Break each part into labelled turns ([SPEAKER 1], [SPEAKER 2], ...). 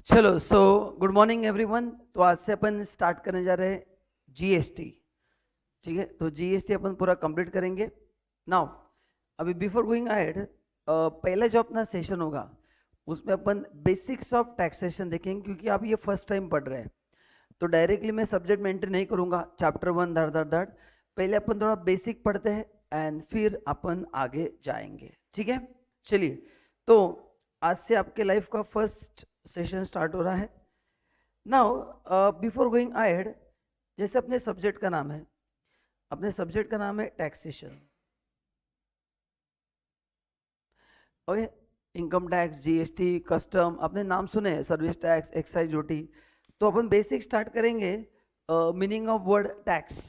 [SPEAKER 1] चलो good morning everyone. तो आज से अपन स्टार्ट करने जा रहे हैं जीएसटी। ठीक है, तो जीएसटी अपन पूरा कंप्लीट करेंगे नाउ। अभी बिफोर गोइंग अहेड, पहला जो अपना सेशन होगा उसमें अपन बेसिक्स ऑफ टैक्सेशन देखेंगे, क्योंकि आप ये फर्स्ट टाइम पढ़ रहे हैं। तो डायरेक्टली मैं सब्जेक्ट में एंट्री नहीं करूंगा, चैप्टर 1 धड़ धड़ धड़। पहले अपन थोड़ा बेसिक पढ़ते हैं एंड फिर अपन आगे जाएंगे। ठीक है, चलिए। तो आज से आपके लाइफ का फर्स्ट सेशन स्टार्ट हो रहा है नाउ। बिफोर गोइंग अहेड, जैसे अपने सब्जेक्ट का नाम है, अपने सब्जेक्ट का नाम है taxation. Okay, income tax, GST, custom, अपने नाम सुने हैं, सर्विस टैक्स, एक्साइज ड्यूटी। तो अपन बेसिक स्टार्ट करेंगे, मीनिंग ऑफ वर्ड टैक्स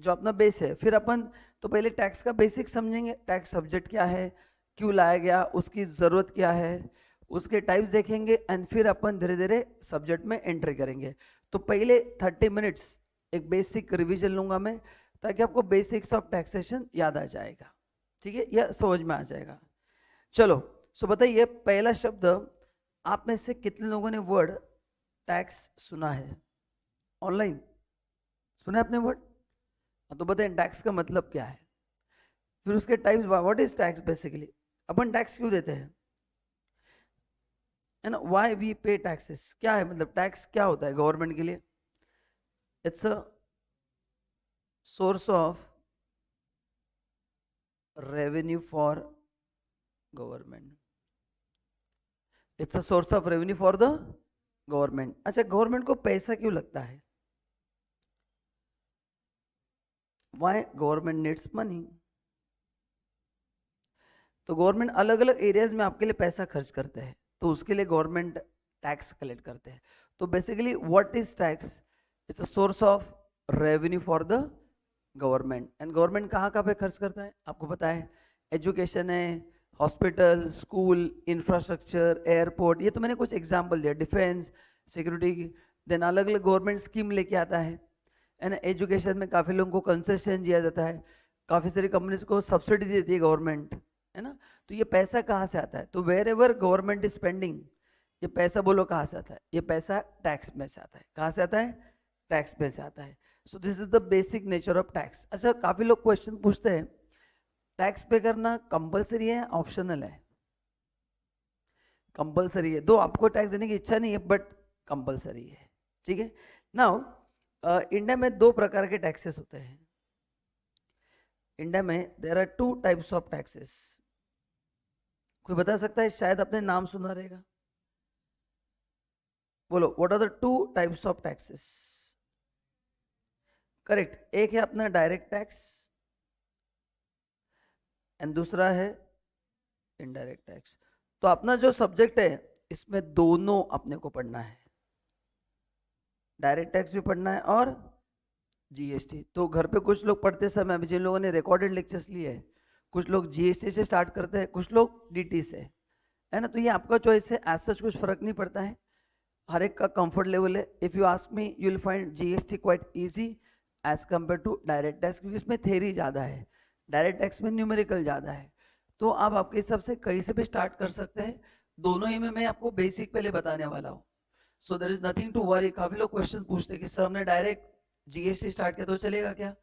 [SPEAKER 1] जो अपना बेस है। फिर अपन तो पहले टैक्स का बेसिक समझेंगे, टैक्स सब्जेक्ट क्या है, क्यों लाया गया, उसकी ज़रूरत क्या है, उसके टाइप्स देखेंगे एंड फिर अपन धीरे धीरे सब्जेक्ट में एंट्री करेंगे। तो पहले 30 मिनट्स एक बेसिक रिवीजन लूंगा मैं, ताकि आपको बेसिक्स ऑफ टैक्सेशन याद आ जाएगा। ठीक है, यह समझ में आ जाएगा। चलो, सो बताइए, पहला शब्द, आप में से कितने लोगों ने वर्ड टैक्स सुना है? ऑनलाइन सुना है आपने वर्ड? तो बताइए टैक्स का मतलब क्या है, फिर उसके types. What is tax basically, upon tax क्यों देते हैं, है ना? व्हाई वी पे टैक्सेस, क्या है मतलब टैक्स क्या होता है गवर्नमेंट के लिए? It's a source of revenue for government. It's a source of revenue for the government. अच्छा, गवर्नमेंट को पैसा क्यों लगता है? Why government needs money? तो गवर्नमेंट अलग अलग एरियाज में आपके लिए पैसा खर्च करते हैं, तो उसके लिए गवर्नमेंट टैक्स कलेक्ट करते हैं। तो basically what is tax? It's a source of revenue for the government. And government कहाँ कहाँ पे खर्च करता है आपको पता है? एजुकेशन है, हॉस्पिटल, स्कूल, इंफ्रास्ट्रक्चर, एयरपोर्ट, ये तो मैंने कुछ एग्जाम्पल दिया, डिफेंस, सिक्योरिटी। देन अलग अलग गवर्नमेंट स्कीम लेके आता है एंड एजुकेशन में काफ़ी लोगों को कंसेशन दिया जाता है, काफ़ी सारी कंपनीज को सब्सिडी देती है गवर्नमेंट, है ना? तो ये पैसा कहाँ से आता है? तो where ever government is spending, ये पैसा बोलो कहाँ से आता है? ये पैसा टैक्स में से आता है। कहाँ से आता है? टैक्स में से आता है। So this is the basic nature of tax. अच्छा, काफ़ी लोग क्वेश्चन पूछते हैं, टैक्स पे करना कंपलसरी है, ऑप्शनल है? कंपलसरी है। दो, आपको टैक्स देने की इच्छा नहीं है बट कंपलसरी है। ठीक है, नाउ इंडिया में दो प्रकार के टैक्सेस होते हैं। इंडिया में there are two types of taxes. कोई बता सकता है? शायद अपने नाम सुना रहेगा, बोलो what are the two types of taxes? Correct, एक है अपना डायरेक्ट टैक्स एंड दूसरा है इनडायरेक्ट टैक्स। तो अपना जो सब्जेक्ट है इसमें दोनों अपने को पढ़ना है, डायरेक्ट टैक्स भी पढ़ना है और जीएसटी। तो घर पे कुछ लोग पढ़ते समय, अभी जिन लोगों ने रिकॉर्डेड लेक्चर्स लिए हैं, कुछ लोग जीएसटी से स्टार्ट करते हैं, कुछ लोग डीटी से, है ना? तो ये आपका चॉइस है, एज सच कुछ फर्क नहीं पड़ता है, हर एक का कंफर्ट लेवल है। If you ask me, you will find GST quite easy as compare to direct tax, क्योंकि इसमें थेरी ज़्यादा है, डायरेक्ट टैक्स में न्यूमेरिकल ज़्यादा है। तो आप आपके हिसाब से कहीं से भी स्टार्ट कर सकते हैं, दोनों ही में मैं आपको बेसिक पहले बताने वाला हूँ। So there is nothing to worry. काफ़ी लोग क्वेश्चन पूछते हैं कि सर हमने डायरेक्ट जीएसटी स्टार्ट किया तो चलेगा क्या?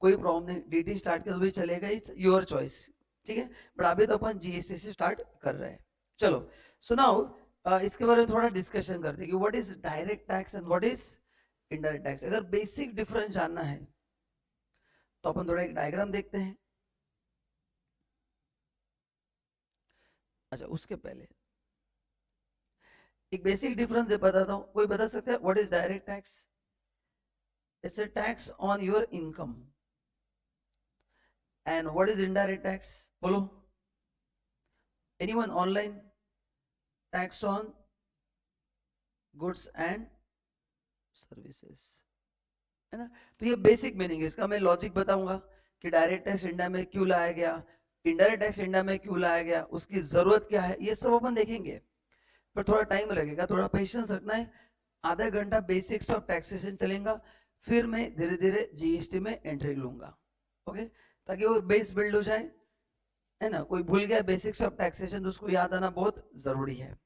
[SPEAKER 1] कोई प्रॉब्लम नहीं, डीटी स्टार्ट किया तो भी चलेगा, इट्स योर चॉइस। ठीक है, बट अभी तो अपन जीएसटी से स्टार्ट कर रहे हैं। चलो, सो नाउ इसके बारे में थोड़ा डिस्कशन करते हैं कि what is direct tax and what is indirect tax. अगर बेसिक डिफरेंस जानना है तो अपन थोड़ा एक डायग्राम देखते हैं। अच्छा, उसके पहले एक बेसिक डिफरेंस बताता हूं। कोई बता सकता है what is direct tax? It's a tax on your income. And what is indirect tax, बोलो anyone online? Tax on goods and services, है ना? तो ये बेसिक मीनिंग है इसका। मैं लॉजिक बताऊंगा कि डायरेक्ट टैक्स इंडिया में क्यों लाया गया, इनडायरेक्ट टैक्स इंडिया में क्यों लाया गया, उसकी जरूरत क्या है, ये सब अपन देखेंगे। पर थोड़ा टाइम लगेगा, थोड़ा पेशेंस रखना है। आधा घंटा बेसिक्स ऑफ टैक्सेशन चलेगा, फिर मैं धीरे धीरे जीएसटी में एंट्री लूंगा। ओके, ताकि वो बेस बिल्ड हो जाए, है ना? कोई भूल गया बेसिक्स ऑफ टैक्सेशन तो उसको याद आना बहुत जरूरी है।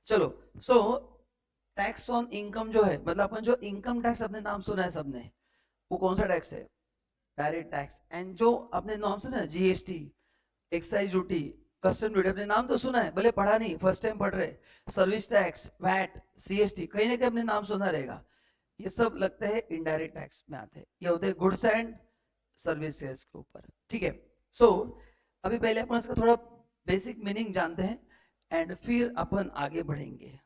[SPEAKER 1] चलो, सो टैक्स ऑन इनकम जो है, मतलब अपन जो इनकम टैक्स अपने नाम सुना है सबने, वो कौन सा टैक्स है? Direct tax. एंड जो अपने नाम सुना है GST, excise duty, custom duty, अपने नाम तो सुना है, भले पढ़ा नहीं, फर्स्ट टाइम पढ़ रहे। सर्विस टैक्स, वैट, सीएसटी, कहीं ना कहीं अपने नाम सुना रहेगा। ये सब लगते हैं इनडायरेक्ट टैक्स में आते हैं। ये होते हैं गुड्स एंड सर्विसेज के ऊपर, ठीक है। सो अभी पहले अपन इसका थोड़ा बेसिक मीनिंग जानते हैं एंड फिर अपन आगे बढ़ेंगे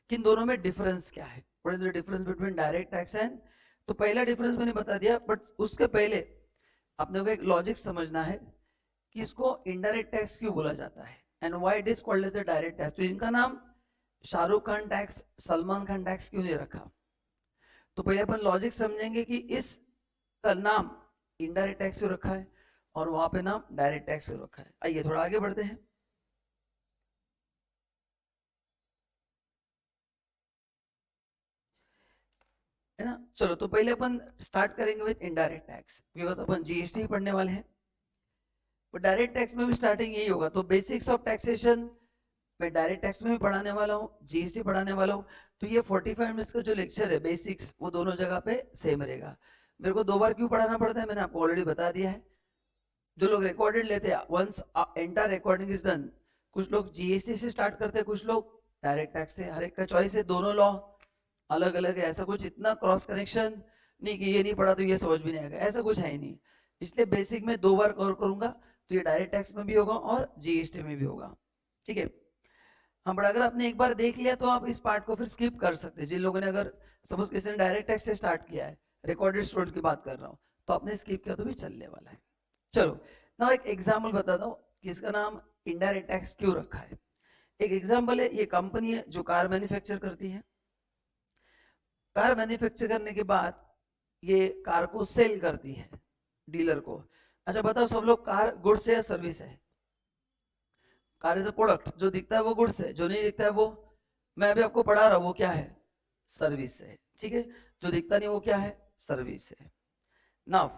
[SPEAKER 1] कि इन दोनों में डिफरेंस क्या है। What is the difference between direct tax and, तो पहला डिफरेंस मैंने बता दिया, बट उसके पहले आपने को एक लॉजिक समझना है कि इसको इनडायरेक्ट टैक्स क्यों बोला जाता है and why it is called as a direct tax. तो इनका नाम शाहरुख खान टैक्स, सलमान खान टैक्स क्यों नहीं रखा? तो पहले अपन लॉजिक समझेंगे कि इसका नाम इनडायरेक्ट टैक्स क्यों रखा है और वहां पे नाम डायरेक्ट टैक्स क्यों रखा है। आइए थोड़ा आगे बढ़ते हैं। है ना, चलो तो पहले अपन स्टार्ट करेंगे with indirect tax, because upon GST पढ़ने वाले हैं। तो डायरेक्ट टैक्स में भी स्टार्टिंग यही होगा। तो बेसिक्स ऑफ टैक्सेशन मैं डायरेक्ट टैक्स में भी पढ़ाने वाला हूँ, जीएसटी पढ़ाने वाला हूँ। तो ये 45 मिनट्स का जो लेक्चर है बेसिक्स, वो दोनों जगह पे सेम रहेगा। मेरे को 2 बार क्यों पढ़ाना पड़ता है मैंने आपको ऑलरेडी बता दिया है। जो लोग रिकॉर्डेड लेते हैं, once entire recording is done, कुछ लोग जीएसटी से स्टार्ट करते हैं, कुछ लोग डायरेक्ट टैक्स से। हर एक का चॉइस है, दोनों लॉ अलग अलग है। ऐसा कुछ इतना क्रॉस कनेक्शन नहीं कि ये नहीं पढ़ा तो ये समझ भी नहीं आएगा, ऐसा कुछ है ही नहीं। इसलिए बेसिक में 2 बार कवर करूंगा, तो ये डायरेक्ट टैक्स में भी होगा और जीएसटी में भी होगा, ठीक है। हाँ, बट अगर आपने एक बार देख लिया तो आप इस पार्ट को फिर स्किप कर सकते हैं। जिन लोगों ने, अगर सपोज किसी ने डायरेक्ट टैक्स से स्टार्ट किया है, रिकॉर्डेड स्टूडेंट की बात कर रहा हूँ, तो आपने स्किप किया तो भी चलने वाला है। चलो ना एक एग्जाम्पल बताता हूँ कि इसका नाम इनडायरेक्ट टैक्स क्यों रखा है। एक एग्जाम्पल है, ये कंपनी है जो कार मैन्युफैक्चर करती है। कार मैन्युफैक्चर करने के बाद ये कार को सेल करती है डीलर को। अच्छा बताओ सब लोग, कार गुड्स है या सर्विस है? कार इज अ प्रोडक्ट, जो दिखता है वो गुड्स है, जो नहीं दिखता है वो, मैं अभी आपको पढ़ा रहा हूँ, वो क्या है? सर्विस है, ठीक है। जो दिखता नहीं वो क्या है? सर्विस है। नाउ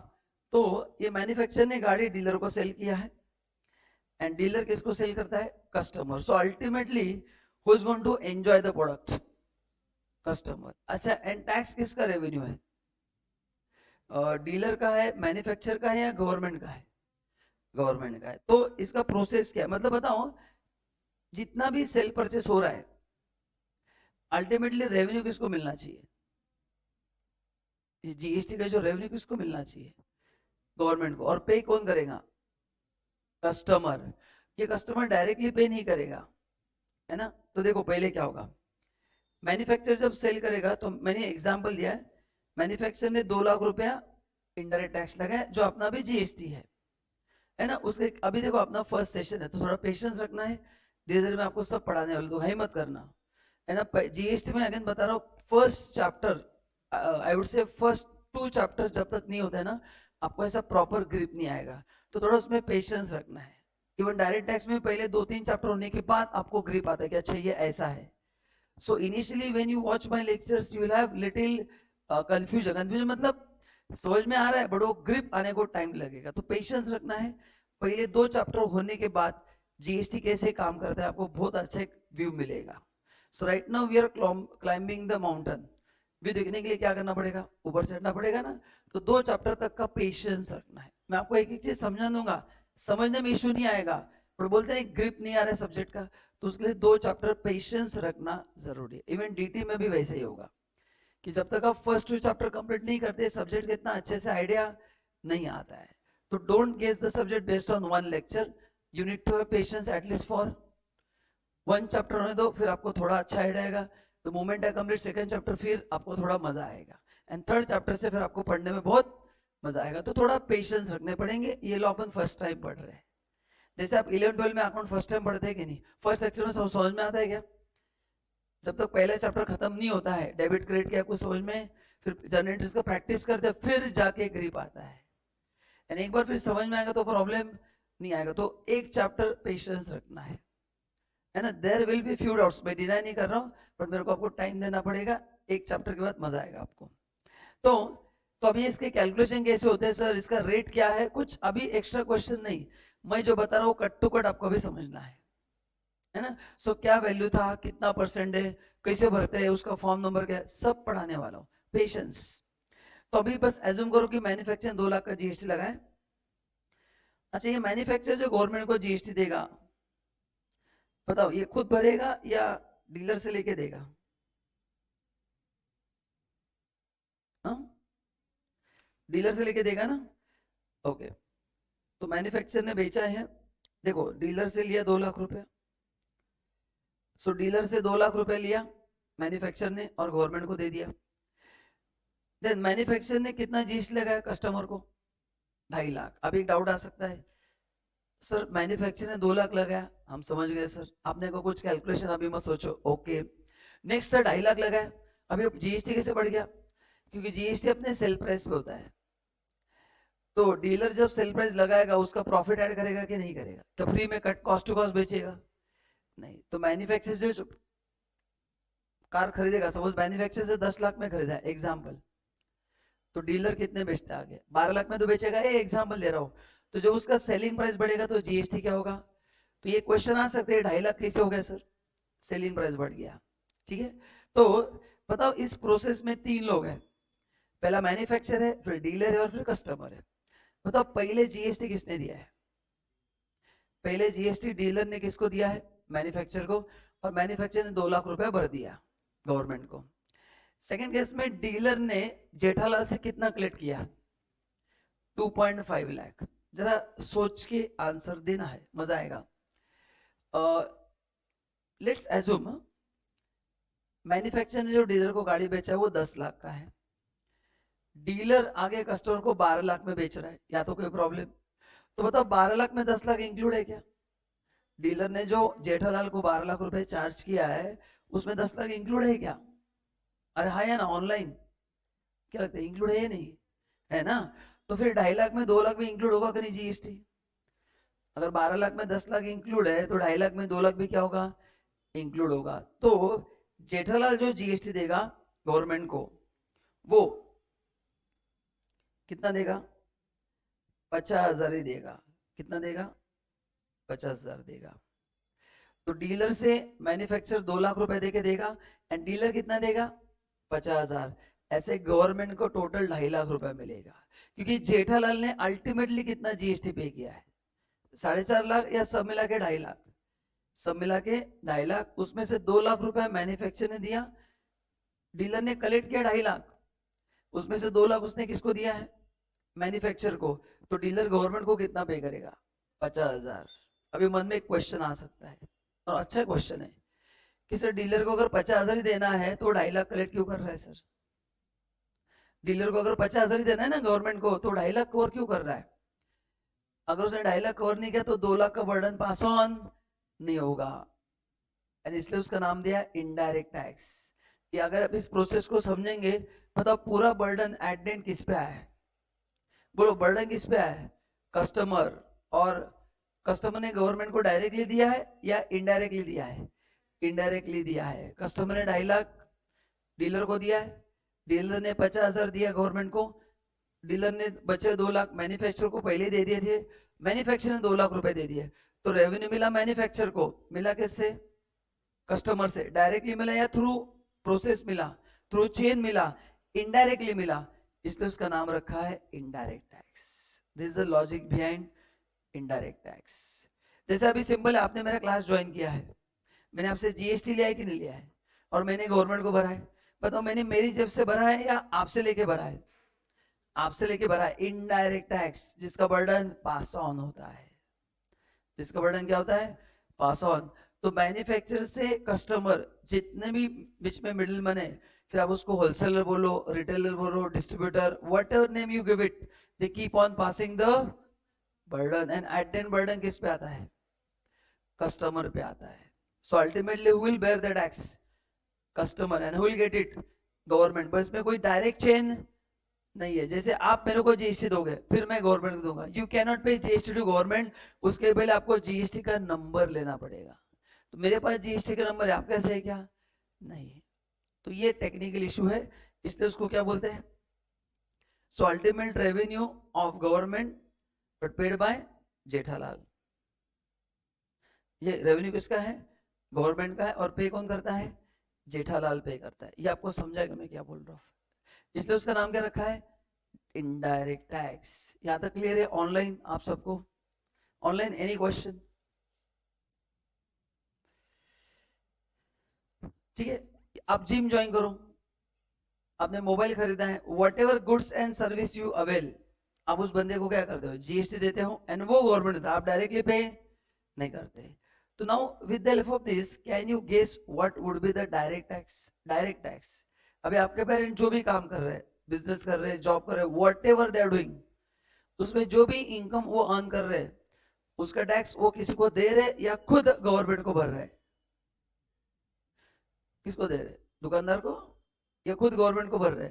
[SPEAKER 1] तो ये मैन्युफैक्चरर ने गाड़ी डीलर को सेल किया है एंड डीलर किसको सेल करता है? Customer. So ultimately who is going to enjoy the product? Customer. अच्छा, एंड टैक्स किसका रेवेन्यू है? डीलर का है, मैन्युफैक्चरर का है या गवर्नमेंट का है? गवर्नमेंट का है। तो इसका प्रोसेस क्या है, मतलब बताओ, जितना भी सेल परचेस हो रहा है अल्टीमेटली रेवेन्यू किसको मिलना चाहिए? जीएसटी का जो रेवेन्यू किसको मिलना चाहिए? गवर्नमेंट को। और पे कौन करेगा? कस्टमर। ये कस्टमर डायरेक्टली पे नहीं करेगा, है ना। तो देखो पहले क्या होगा, मैन्युफैक्चरर जब सेल करेगा, तो मैंने एग्जांपल दिया है, मैन्युफैक्चरर ने 2 लाख रुपया इनडायरेक्ट टैक्स लगाया, जो अपना भी जीएसटी है ना। उसके अभी देखो अपना फर्स्ट सेशन है, तो थोड़ा पेशेंस रखना है, धीरे धीरे मैं आपको सब पढ़ाने वाला, तो हाई मत करना, है ना। जीएसटी में अगेन बता रहा हूँ, first chapter, I would say first 2 chapters जब तक नहीं होता है ना, आपको ऐसा प्रॉपर ग्रिप नहीं आएगा। तो थोड़ा उसमें पेशेंस रखना है। इवन डायरेक्ट टैक्स में पहले 2-3 चैप्टर होने के बाद आपको ग्रिप आता है कि अच्छा ये ऐसा है। So initially when you watch my lectures you will have little confusion मतलब समझ में आ रहा है, बट वो ग्रिप आने को टाइम लगेगा। तो पेशेंस रखना है। पहले 2 चैप्टर होने के बाद जीएसटी कैसे काम करता है आपको बहुत अच्छा एक व्यू मिलेगा। So right now we are climbing the mountain. View देखने के लिए क्या करना पड़ेगा? ऊपर चढ़ना पड़ेगा ना। तो 2 चैप्टर तक का पेशेंस रखना है। मैं आपको एक एक चीज समझा दूंगा, समझने में इशू नहीं आएगा, पर बोलते हैं ग्रिप नहीं आ रहा है सब्जेक्ट का, तो उसके लिए 2 चैप्टर पेशेंस रखना जरूरी है। इवन डीटी में भी वैसे ही होगा कि जब तक आप फर्स्ट 2 चैप्टर कंप्लीट नहीं करते, सब्जेक्ट का इतना अच्छे से आइडिया नहीं आता है। तो don't guess the subject based on 1 lecture, you need to have patience at least for 1 chapter होने दो, फिर आपको थोड़ा अच्छा आइडिया आएगा। तो मोमेंट है कंप्लीट, सेकंड चैप्टर फिर आपको थोड़ा मजा आएगा, एंड थर्ड चैप्टर से फिर आपको पढ़ने में बहुत मजा आएगा। तो थोड़ा पेशेंस रखने पड़ेंगे। ये लो अपन फर्स्ट टाइम पढ़ रहे हैं। जैसे आप 11-12 में अकाउंट फर्स्ट टाइम पढ़ते हैं कि नहीं, फर्स्ट लेक्चर में समझ में आता है क्या? जब तक पहला चैप्टर खत्म नहीं होता है, डेबिट क्रेडिट क्या कुछ समझ में, फिर जर्नल एंट्रीज का प्रैक्टिस करते हैं, फिर जाके ग्रिप आता है। एंड एक बार फिर समझ में आएगा तो प्रॉब्लम नहीं आएगा। तो एक चैप्टर पेशेंस रखना है ना। There will be few doubts, मैं डिनाई नहीं कर रहा हूँ, बट मेरे को आपको टाइम देना पड़ेगा। एक चैप्टर के बाद मजा आएगा आपको। तो अभी इसके कैलकुलेशन कैसे होते हैं सर, इसका रेट क्या है, कुछ अभी एक्स्ट्रा क्वेश्चन नहीं, मैं जो बता रहा हूँ कट टू कट आपको भी समझना है। है ना। सो क्या वैल्यू था, कितना परसेंट है, कैसे भरते हैं, उसका फॉर्म नंबर क्या है, सब पढ़ाने वाला हूँ। पेशेंस। तो अभी बस एज्यूम करो कि मैन्युफैक्चर 2 लाख का जीएसटी लगा है। अच्छा, ये मैन्युफैक्चर जो गवर्नमेंट को जीएसटी देगा, बताओ ये खुद भरेगा या डीलर से लेके देगा? हाँ, डीलर से लेके देगा ना। ओके, तो मैन्युफैक्चर ने बेचा है, देखो डीलर से लिया 2 लाख रुपए। सो डीलर से 2 लाख रुपए लिया मैन्युफैक्चर ने और गवर्नमेंट को दे दिया। देन मैन्युफैक्चर ने कितना जीएसटी लगाया कस्टमर को? 2.5 लाख। अब एक डाउट आ सकता है, सर मैन्युफैक्चर ने 2 लाख लगाया, हम समझ गए सर, आपने को कुछ कैलकुलेशन अभी मत सोचो। ओके, नेक्स्ट सर 2.5 लाख लगाया, अभी जीएसटी कैसे बढ़ गया? क्योंकि जीएसटी अपने सेल प्राइस पे होता है। तो डीलर जब सेल प्राइस लगाएगा उसका प्रॉफिट ऐड करेगा कि नहीं करेगा? तो फ्री में कट कॉस्ट टू कॉस्ट बेचेगा? नहीं। तो मैन्युफैक्चर जो कार खरीदेगा, सपोज मैन्युफैक्चर से 10 लाख में खरीदा एग्जाम्पल, तो डीलर कितने बेचता है आगे? 12 लाख में तो बेचेगा, ये एग्जाम्पल दे रहा हूँ। तो जब उसका सेलिंग प्राइस बढ़ेगा तो जीएसटी क्या होगा? तो ये क्वेश्चन आ सकते हैं, 2.5 लाख कैसे हो गया सर, सेलिंग प्राइस बढ़ गया। ठीक है, तो बताओ इस प्रोसेस में 3 लोग हैं, पहला मैन्युफैक्चर है, फिर डीलर है और फिर कस्टमर है। बताओ पहले जीएसटी किसने दिया है? पहले जीएसटी डीलर ने किसको दिया है? मैन्युफैक्चर को, और मैन्युफैक्चर ने 2 लाख रुपए भर दिया गवर्नमेंट को। सेकंड केस में डीलर ने जेठालाल से कितना कलेक्ट किया? 2.5 लाख। जरा सोच के आंसर देना है, मजा आएगा। लेट्स एज्यूम मैन्युफैक्चर ने जो डीलर को गाड़ी बेचा है वो 10 लाख का है, डीलर आगे कस्टमर को 12 लाख में बेच रहा है, या तो कोई प्रॉब्लम? तो बताओ 12 लाख में 10 लाख इंक्लूड है क्या? डीलर ने जो जेठालाल को 12 लाख रुपए चार्ज किया है उसमें 10 लाख इंक्लूड है क्या? अरे हाँ या ना, ऑनलाइन क्या लगता है, इंक्लूड है या नहीं? है ना। तो फिर 2.5 लाख में 2 लाख भी इंक्लूड होगा कि नहीं जीएसटी? अगर 12 लाख में 10 लाख इंक्लूड है तो 2.5 लाख में 2 लाख भी क्या होगा? इंक्लूड होगा। तो जेठालाल जो जीएसटी देगा गवर्नमेंट को, वो कितना देगा? 50,000 ही देगा। कितना देगा? 50,000 देगा। तो डीलर से मैन्युफैक्चर 2 लाख रुपए देके देगा, एंड डीलर कितना देगा? 50,000। ऐसे गवर्नमेंट को टोटल 2.5 लाख रुपए मिलेगा। क्योंकि जेठालाल ने अल्टीमेटली कितना जीएसटी पे किया है? 4.5 लाख या सब मिला के 2.5 लाख? सब मिला के 2.5 लाख, उसमें से 2 लाख रुपए मैन्युफैक्चर ने दिया, डीलर ने कलेक्ट किया 2.5 लाख, उसमें से 2 लाख उसने किसको दिया है? मैन्युफैक्चर को। तो डीलर गवर्नमेंट को कितना पे करेगा? 50,000। अभी मन में एक क्वेश्चन आ सकता है, और अच्छा क्वेश्चन है, कि सर डीलर को अगर 50,000 ही देना है तो 2.5 लाख कलेक्ट क्यों कर रहा है सर? डीलर को अगर 50,000 ही देना है ना गवर्नमेंट को, तो 2.5 लाख कवर क्यों कर रहा है? अगर उसने 2.5 लाख कवर नहीं किया तो 2 लाख का बर्डन पास ऑन नहीं होगा, एंड इसलिए उसका नाम दिया इनडायरेक्ट टैक्स। कि अगर आप इस प्रोसेस को समझेंगे, बताओ पूरा बर्डन एट द एंड किस पे आया है? बोलो बर्डन किस पे आया है? कस्टमर। और कस्टमर ने गवर्नमेंट को डायरेक्टली दिया है या इनडायरेक्टली दिया है? इनडायरेक्टली दिया है। कस्टमर ने 2.5 लाख डीलर को दिया है, डीलर ने 50,000 दिया गवर्नमेंट को, डीलर ने बचे 2 लाख मैन्युफैक्चर को पहले दे दिए थे, मैन्युफैक्चर ने 2 लाख रुपए दे दिए। तो रेवेन्यू मिला मैन्युफैक्चर को, मिला किससे? कस्टमर से। डायरेक्टली मिला या थ्रू प्रोसेस मिला? थ्रू चेन मिला, इनडायरेक्टली मिला, इसलिए उसका नाम रखा है indirect tax. This is the logic behind indirect tax. जैसे अभी सिंपल है, आपने मेरा क्लास ज्वाइन किया है, मैंने आपसे जीएसटी लिया है कि नहीं लिया है? और मैंने गवर्नमेंट को भरा है, बताओ मैंने मेरी जेब से भरा है या आपसे लेके भरा है? आपसे लेके भरा है। इनडायरेक्ट टैक्स जिसका बर्डन पास ऑन होता है, जिसका बर्डन क्या होता है? Pass on. तो मैन्युफैक्चरर से कस्टमर जितने भी बीच में मिडिल मैन है, फिर आप उसको होलसेलर बोलो, रिटेलर बोलो, distributor, what ever name you give it, they keep on passing the burden, and at the end burden किस पे आता है? कस्टमर पे आता है। So ultimately who will bear the tax? Customer. And who will get it? Government. बस में कोई डायरेक्ट चेन नहीं है। जैसे आप मेरे को जीएसटी दोगे फिर मैं गवर्नमेंट को दूंगा, यू कैन नॉट पे जीएसटी टू गवर्नमेंट, उसके पहले आपको जीएसटी का नंबर लेना पड़ेगा। तो मेरे पास जीएसटी का नंबर है, आपके पास है क्या? नहीं। तो ये टेक्निकल इशू है, इसलिए उसको क्या बोलते हैं? सो ultimate revenue of government but paid by Jethalal. ये रेवेन्यू किसका है? गवर्नमेंट का है, और पे कौन करता है? जेठालाल पे करता है। ये आपको समझाएगा मैं क्या बोल रहा हूँ, इसलिए उसका नाम क्या रखा है? Indirect tax. यहाँ तक क्लियर है? ऑनलाइन आप सबको, ऑनलाइन एनी क्वेश्चन? ठीक है, आप जिम ज्वाइन करो, आपने मोबाइल खरीदा है, what ever goods and service you avail, आप उस बंदे को क्या करते हो? जीएसटी देते हो, एंड वो गवर्नमेंट देता है, आप डायरेक्टली पे नहीं करते। तो now with the help of this can you guess what would be the direct tax? Direct tax, अभी आपके पेरेंट जो भी काम कर रहे हैं, बिजनेस कर रहे हैं, जॉब कर रहे हैं, what ever they are doing, उसमें जो भी इनकम वो अर्न कर रहे हैं, उसका टैक्स वो किसी को दे रहे या खुद गवर्नमेंट को भर रहे? किसको दे रहे? दुकानदार को या खुद गवर्नमेंट को भर रहे?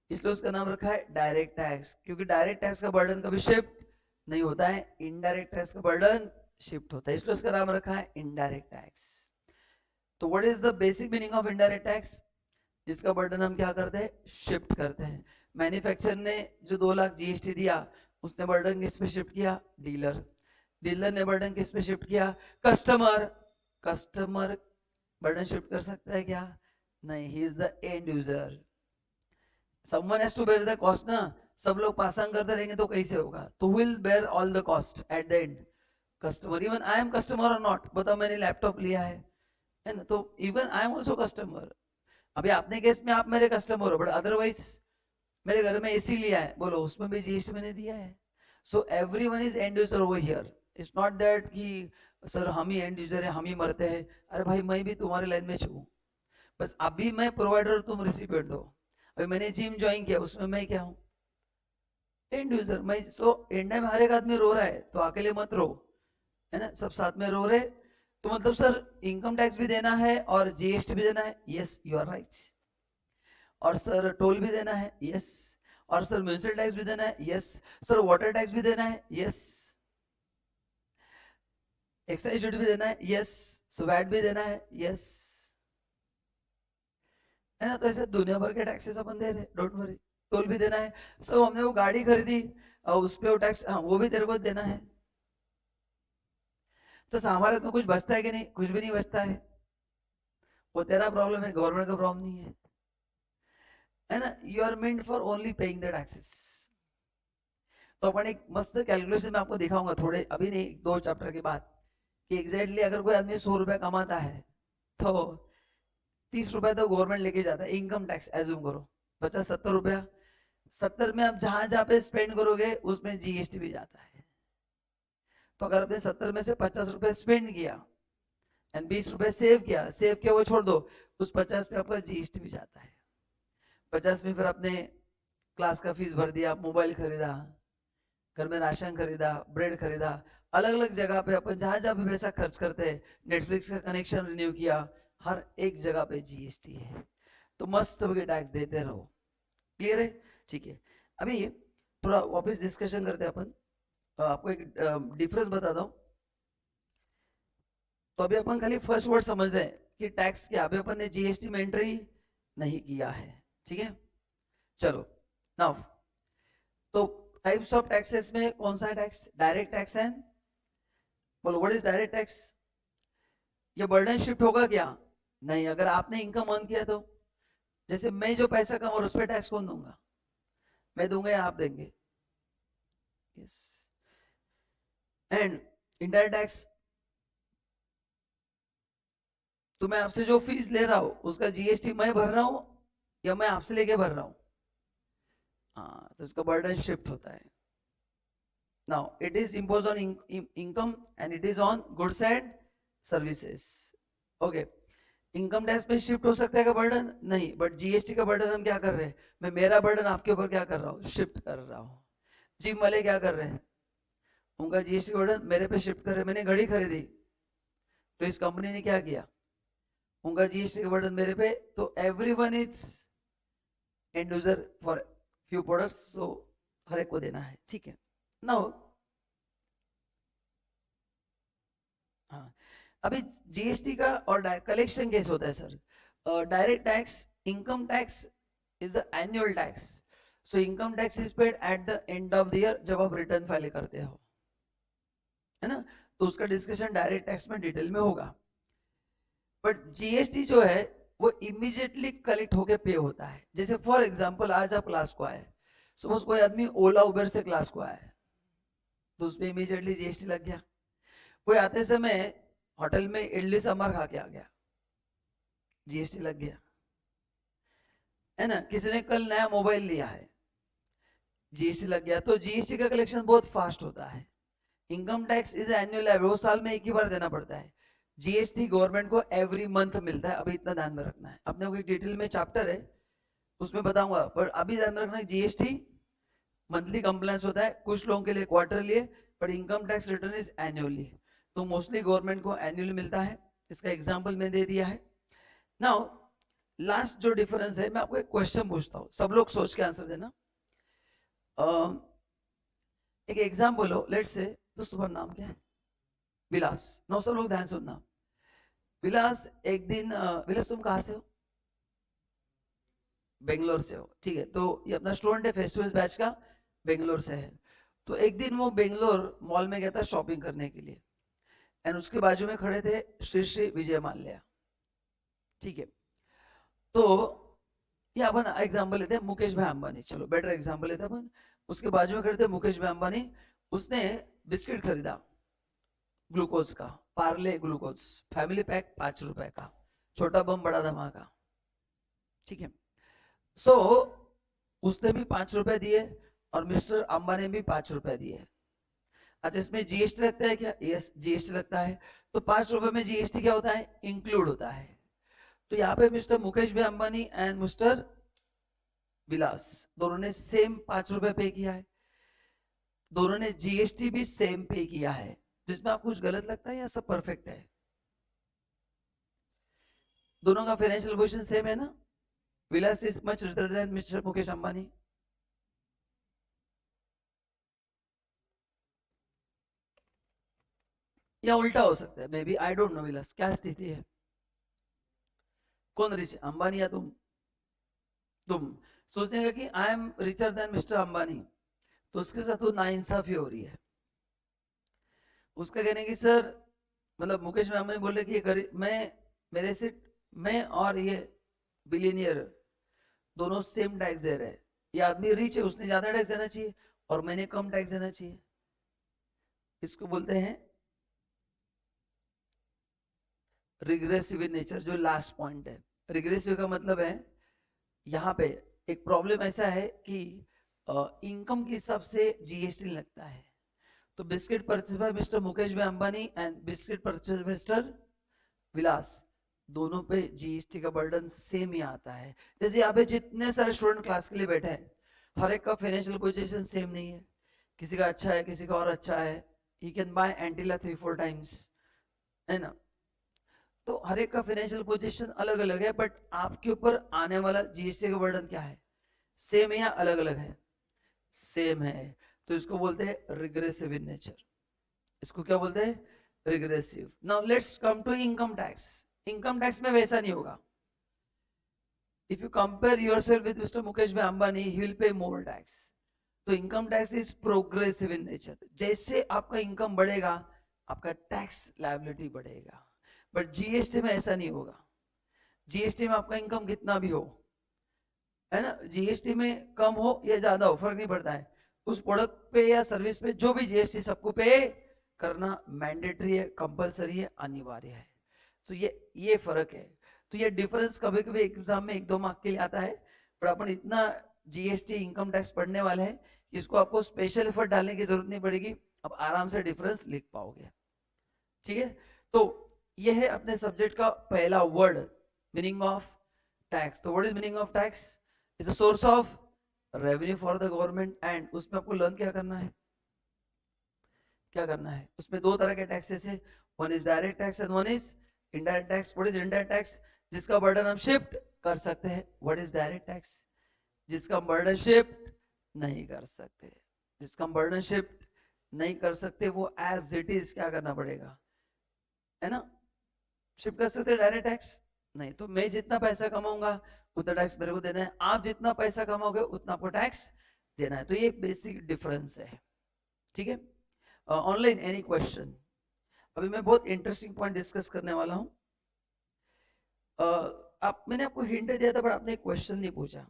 [SPEAKER 1] इसलिए उसका नाम रखा है डायरेक्ट टैक्स, क्योंकि डायरेक्ट टैक्स का बर्डन कभी शिफ्ट नहीं होता है, इनडायरेक्ट टैक्स का बर्डन शिफ्ट होता है, इसलिए उसका नाम रखा है इनडायरेक्ट टैक्स। तो what is the basic meaning of indirect tax? जिसका बर्डन हम क्या करते हैं? शिफ्ट करते हैं। मैन्युफैक्चरर ने जो 2 लाख जीएसटी दिया, उसने बर्डन किस पे शिफ्ट किया? डीलर। डीलर ने बर्डन किस पे शिफ्ट किया? कस्टमर। कस्टमर बर्डन शिफ्ट कर सकता है क्या? नहीं, he is the end user. someone has to bear the cost ना, सब लोग पास ऑन करते रहेंगे तो कैसे होगा? तो who will bear all the cost at the end? Customer. Even I am customer और नॉट, बताओ मैंने लैपटॉप लिया है ना, तो even I am also customer. अभी आपने केस में आप मेरे कस्टमर हो, बट अदरवाइज मेरे घर में एसी लिया है, बोलो उसमें भी जीएसटी मैंने दिया है। So every one is end user over here. It's not that कि सर हम ही एंड यूजर है, हम ही मरते हैं। अरे भाई मैं भी तुम्हारे लाइन में छू, बस अभी मैं प्रोवाइडर, तुम रिसिपिएंट हो। अभी मैंने जिम ज्वाइन किया, उसमें मैं क्या हूँ? And user. मैं सो एंड में हर एक आदमी रो रहा है, तो अकेले मत रो, है ना, सब साथ में रो रहे। तो मतलब सर इनकम टैक्स भी देना है और जीएसटी भी देना है, यस यू आर राइट। और सर टोल भी देना है, यस। और सर म्यूनिसिपल टैक्स भी देना है, यस। सर वाटर टैक्स भी देना है, यस। एक्साइज ड्यूटी भी देना है, यस। सो वैट भी देना है, यस, है ना। तो ऐसे दुनिया भर के टैक्सेस अपन दे रहे, डोंट वरी। टोल भी देना है। सो हमने वो गाड़ी खरीदी और उस पे वो टैक्स, हाँ वो भी तेरे को देना है। तो हमारे में कुछ बचता है कि नहीं? कुछ भी नहीं बचता है। वो तेरा प्रॉब्लम है, गवर्नमेंट का प्रॉब्लम नहीं है ना। You are meant for only paying the taxes. तो अपन एक मस्त कैलकुलेशन में आपको दिखाऊंगा थोड़े, अभी नहीं, 2 चैप्टर के बाद, कि एग्जैक्टली अगर कोई आदमी 100 रुपया कमाता है तो 30 रुपया तो गवर्नमेंट लेके जाता है इनकम टैक्स, एज्यूम करो 50-70 रुपया। 70 में आप जहां जहां पे स्पेंड करोगे उसमें जीएसटी भी जाता है। तो अगर आपने 70 में से 50 रुपए स्पेंड किया एंड 20 रुपए सेव किया वो छोड़ दो, उस 50 पे आपका जीएसटी भी जाता है। 50 में फिर आपने क्लास का फीस भर दिया, मोबाइल खरीदा, घर में राशन खरीदा, ब्रेड खरीदा, अलग अलग जगह पे अपन जहां जहां भी पैसा खर्च करते हैं, नेटफ्लिक्स का कनेक्शन रिन्यू किया, हर एक जगह पे जीएसटी है। तो मस्त होकर टैक्स देते रहो। क्लियर है? ठीक है, अभी थोड़ा वापस डिस्कशन करते हैं अपन। आपको एक डिफरेंस बताता हूँ। तो अभी अपन खाली फर्स्ट वर्ड समझ रहे हैं कि टैक्स क्या, अभी अपन ने जीएसटी में एंट्री नहीं किया है, ठीक है। चलो नाउ, तो टाइप्स ऑफ टैक्सेस में कौन सा है टैक्स? डायरेक्ट टैक्स है। बोलो व्हाट इज डायरेक्ट टैक्स? ये बर्डन शिफ्ट होगा क्या? नहीं। अगर आपने इनकम अर्न किया तो, जैसे मैं जो पैसा कमाऊं उस पर टैक्स कौन दूंगा? मैं दूंगा या आप देंगे? यस। एंड इनडायरेक्ट टैक्स, तो मैं आपसे जो फीस ले रहा हूं उसका जीएसटी मैं भर रहा हूं या मैं आपसे लेके भर रहा हूं? हाँ, तो इसका बर्डन शिफ्ट होता है। Now it is impose on income and it is on goods and services. Okay, income tax पे शिफ्ट हो सकता है का बर्डन? नहीं, बट जीएसटी का बर्डन हम क्या कर रहे हैं? मैं मेरा बर्डन आपके ऊपर क्या कर रहा हूँ? शिफ्ट कर रहा हूँ। जिम वाले क्या कर रहे हैं? उनका जीएसटी बर्डन मेरे पे शिफ्ट कर रहे हैं। मैंने घड़ी खरीदी तो इस कंपनी ने क्या किया? उनका जीएसटी का बर्डन मेरे पे। तो everyone is end user for few products, so हर एक को देना है, ठीक है। नाउ हाँ, अभी जीएसटी का और कलेक्शन कैसे होता है sir? Direct tax, income tax is the annual tax. So income tax is paid eight the end of the year, जब आप रिटर्न फाइल करते हो, है ना। तो उसका डिस्कशन डायरेक्ट टैक्स में डिटेल में होगा। बट जीएसटी जो है वो इमीडिएटली कलेक्ट होके पे होता है। जैसे फॉर एग्जांपल आज आप क्लास को आए, सपोज कोई आदमी ओला उबर से क्लास को आया है, तो उसमें इमीडिएटली जीएसटी लग गया। कोई आते समय होटल में इडली सांभर खा के आ गया, जीएसटी लग गया, है ना। किसी ने कल नया मोबाइल लिया है, जीएसटी लग गया। तो जीएसटी का कलेक्शन बहुत फास्ट होता है। इनकम टैक्स इज एनुअल है, वो साल में एक ही बार देना पड़ता है। जीएसटी गवर्नमेंट को एवरी मंथ मिलता है। अभी इतना ध्यान में रखना है, अपने को एक डिटेल में चैप्टर है उसमें बताऊंगा, पर अभी ध्यान में रखना है जीएसटी मंथली कंप्लायंस होता है, कुछ लोगों के लिए क्वार्टरली है, पर income tax return is annually. तो मोस्टली गवर्नमेंट को एनुअली मिलता है। इसका एग्जाम्पल मैं दे दिया है। नाउ लास्ट जो डिफरेंस है, मैं आपको एक क्वेश्चन पूछता हूँ, सब लोग सोच के आंसर देना। एक एग्जाम्पल हो, लेट्स से, तो तुम्हारा नाम क्या है? विलास। नौ सब लोग ध्यान सुनना। विलास एक दिन विलास तुम कहाँ से हो? बेंगलोर से हो, ठीक है। तो ये अपना स्टूडेंट है फेस्टिवल्स बैच का, बेंगलोर से है। तो एक दिन वो बेंगलोर मॉल में गया था शॉपिंग करने के लिए, एंड उसके बाजू में खड़े थे श्री श्री विजय माल्या, ठीक है। तो ये अपन एग्जाम्पल लेते हैं मुकेश भाई अंबानी, चलो बेटर एग्जाम्पल लेते हैं अपन। उसके बाजू में खड़े थे मुकेश भाई अंबानी, उसने बिस्किट खरीदा ग्लूकोज का, पार्ले ग्लूकोज फैमिली पैक 5 रुपए का, छोटा बम बड़ा धमाका, ठीक है। सो उसने भी 5 रुपए दिए और मिस्टर अंबानी भी 5 रुपए दिए। अच्छा, इसमें जीएसटी लगता है क्या? यस, जीएसटी लगता है। तो 5 रुपए में जीएसटी क्या होता है? इंक्लूड होता है। तो यहाँ पे mister Mukesh bhai Ambani and mister Vilas दोनों ने सेम 5 रुपए पे किया है, दोनों ने जीएसटी भी सेम पे किया है। तो इसमें आपको कुछ गलत लगता है या सब परफेक्ट है? दोनों का फाइनेंशियल पोजीशन सेम है ना? Vilas is much richer than mister Mukesh Ambani. या उल्टा हो सकता है, maybe, I don't know. Vilas, क्या स्थिति है? कौन रिच, अंबानी या तुम? तुम सोचेगा कि I am richer than mister Ambani, तो उसके साथ वो नाइंसाफी हो रही है। उसका कहने की सर, मतलब मुकेश अंबानी बोले कि ये मैं, मेरे से, मैं और ये बिलियनियर दोनों सेम टैक्स दे रहे हैं। ये आदमी रिच है, उसने ज्यादा टैक्स देना चाहिए और मैंने कम टैक्स देना चाहिए। इसको बोलते हैं रिग्रेसिव इन नेचर, जो लास्ट पॉइंट है। रिग्रेसिव का मतलब है यहाँ पे एक प्रॉब्लम ऐसा है कि इनकम के हिसाब से जीएसटी लगता है। तो biscuit purchase by mister Mukesh bhai Ambani and biscuit purchase by mister Vilas, दोनों पे जीएसटी का बर्डन सेम ही आता है। जैसे यहाँ पे जितने सारे स्टूडेंट क्लास के लिए बैठे हैं, हर एक का फाइनेंशियल पोजीशन सेम नहीं है। किसी का अच्छा है, किसी का और अच्छा है। He can buy Antilia 3-4 times, है ना। तो हर एक का फाइनेंशियल पोजीशन अलग अलग है, बट आपके ऊपर आने वाला जीएसटी का बर्डन क्या है? सेम है या अलग अलग है? सेम है। तो इसको बोलते हैं रिग्रेसिव इन नेचर। इसको क्या बोलते हैं? Regressive. Now let's come to income tax. Income tax में वैसा नहीं होगा। If you compare yourself with mister Mukesh bhai Ambani, he will pay more tax. तो income tax is progressive in nature. जैसे आपका इनकम बढ़ेगा, आपका टैक्स लायबिलिटी बढ़ेगा। बट जीएसटी में ऐसा नहीं होगा। जीएसटी में आपका इनकम कितना भी हो, है ना, जीएसटी में कम हो या ज्यादा हो फर्क नहीं पड़ता है। उस प्रोडक्ट पे या सर्विस पे जो भी जीएसटी सबको पे करना मैंडेटरी है, कंपलसरी है, अनिवार्य है। सो ये फर्क है। तो ये डिफरेंस कभी कभी एग्जाम में 1-2 मार्क के लिए आता है, पर अपन इतना जीएसटी इनकम टैक्स पढ़ने वाले हैं कि इसको आपको स्पेशल एफर्ट डालने की जरूरत नहीं पड़ेगी, आप आराम से डिफरेंस लिख पाओगे, ठीक है। तो ये है अपने सब्जेक्ट का पहला वर्ड, मीनिंग ऑफ टैक्स। तो what is meaning of tax? Is a source of revenue for the government. And उसमें आपको लर्न क्या करना है? क्या करना है? उसमें 2 तरह के टैक्सेस है, one is direct tax and one is indirect tax. What is indirect tax? जिसका बर्डन हम शिफ्ट कर सकते हैं। What is direct tax? जिसका हम बर्डन शिफ्ट नहीं कर सकते। जिसका हम बर्डन शिफ्ट नहीं कर सकते, वो एज इट इज क्या करना पड़ेगा, है ना। शिफ्ट कर सकते डायरेक्ट टैक्स नहीं। तो मैं जितना पैसा कमाऊंगा उतना टैक्स मेरे को देना है, आप जितना पैसा कमाओगे उतना आपको टैक्स देना है। तो ये बेसिक डिफरेंस है, ठीक है। Online any question? अभी मैं बहुत इंटरेस्टिंग पॉइंट डिस्कस करने वाला हूं। आप मैंने आपको हिंट दिया था, पर आपने एक क्वेश्चन नहीं पूछा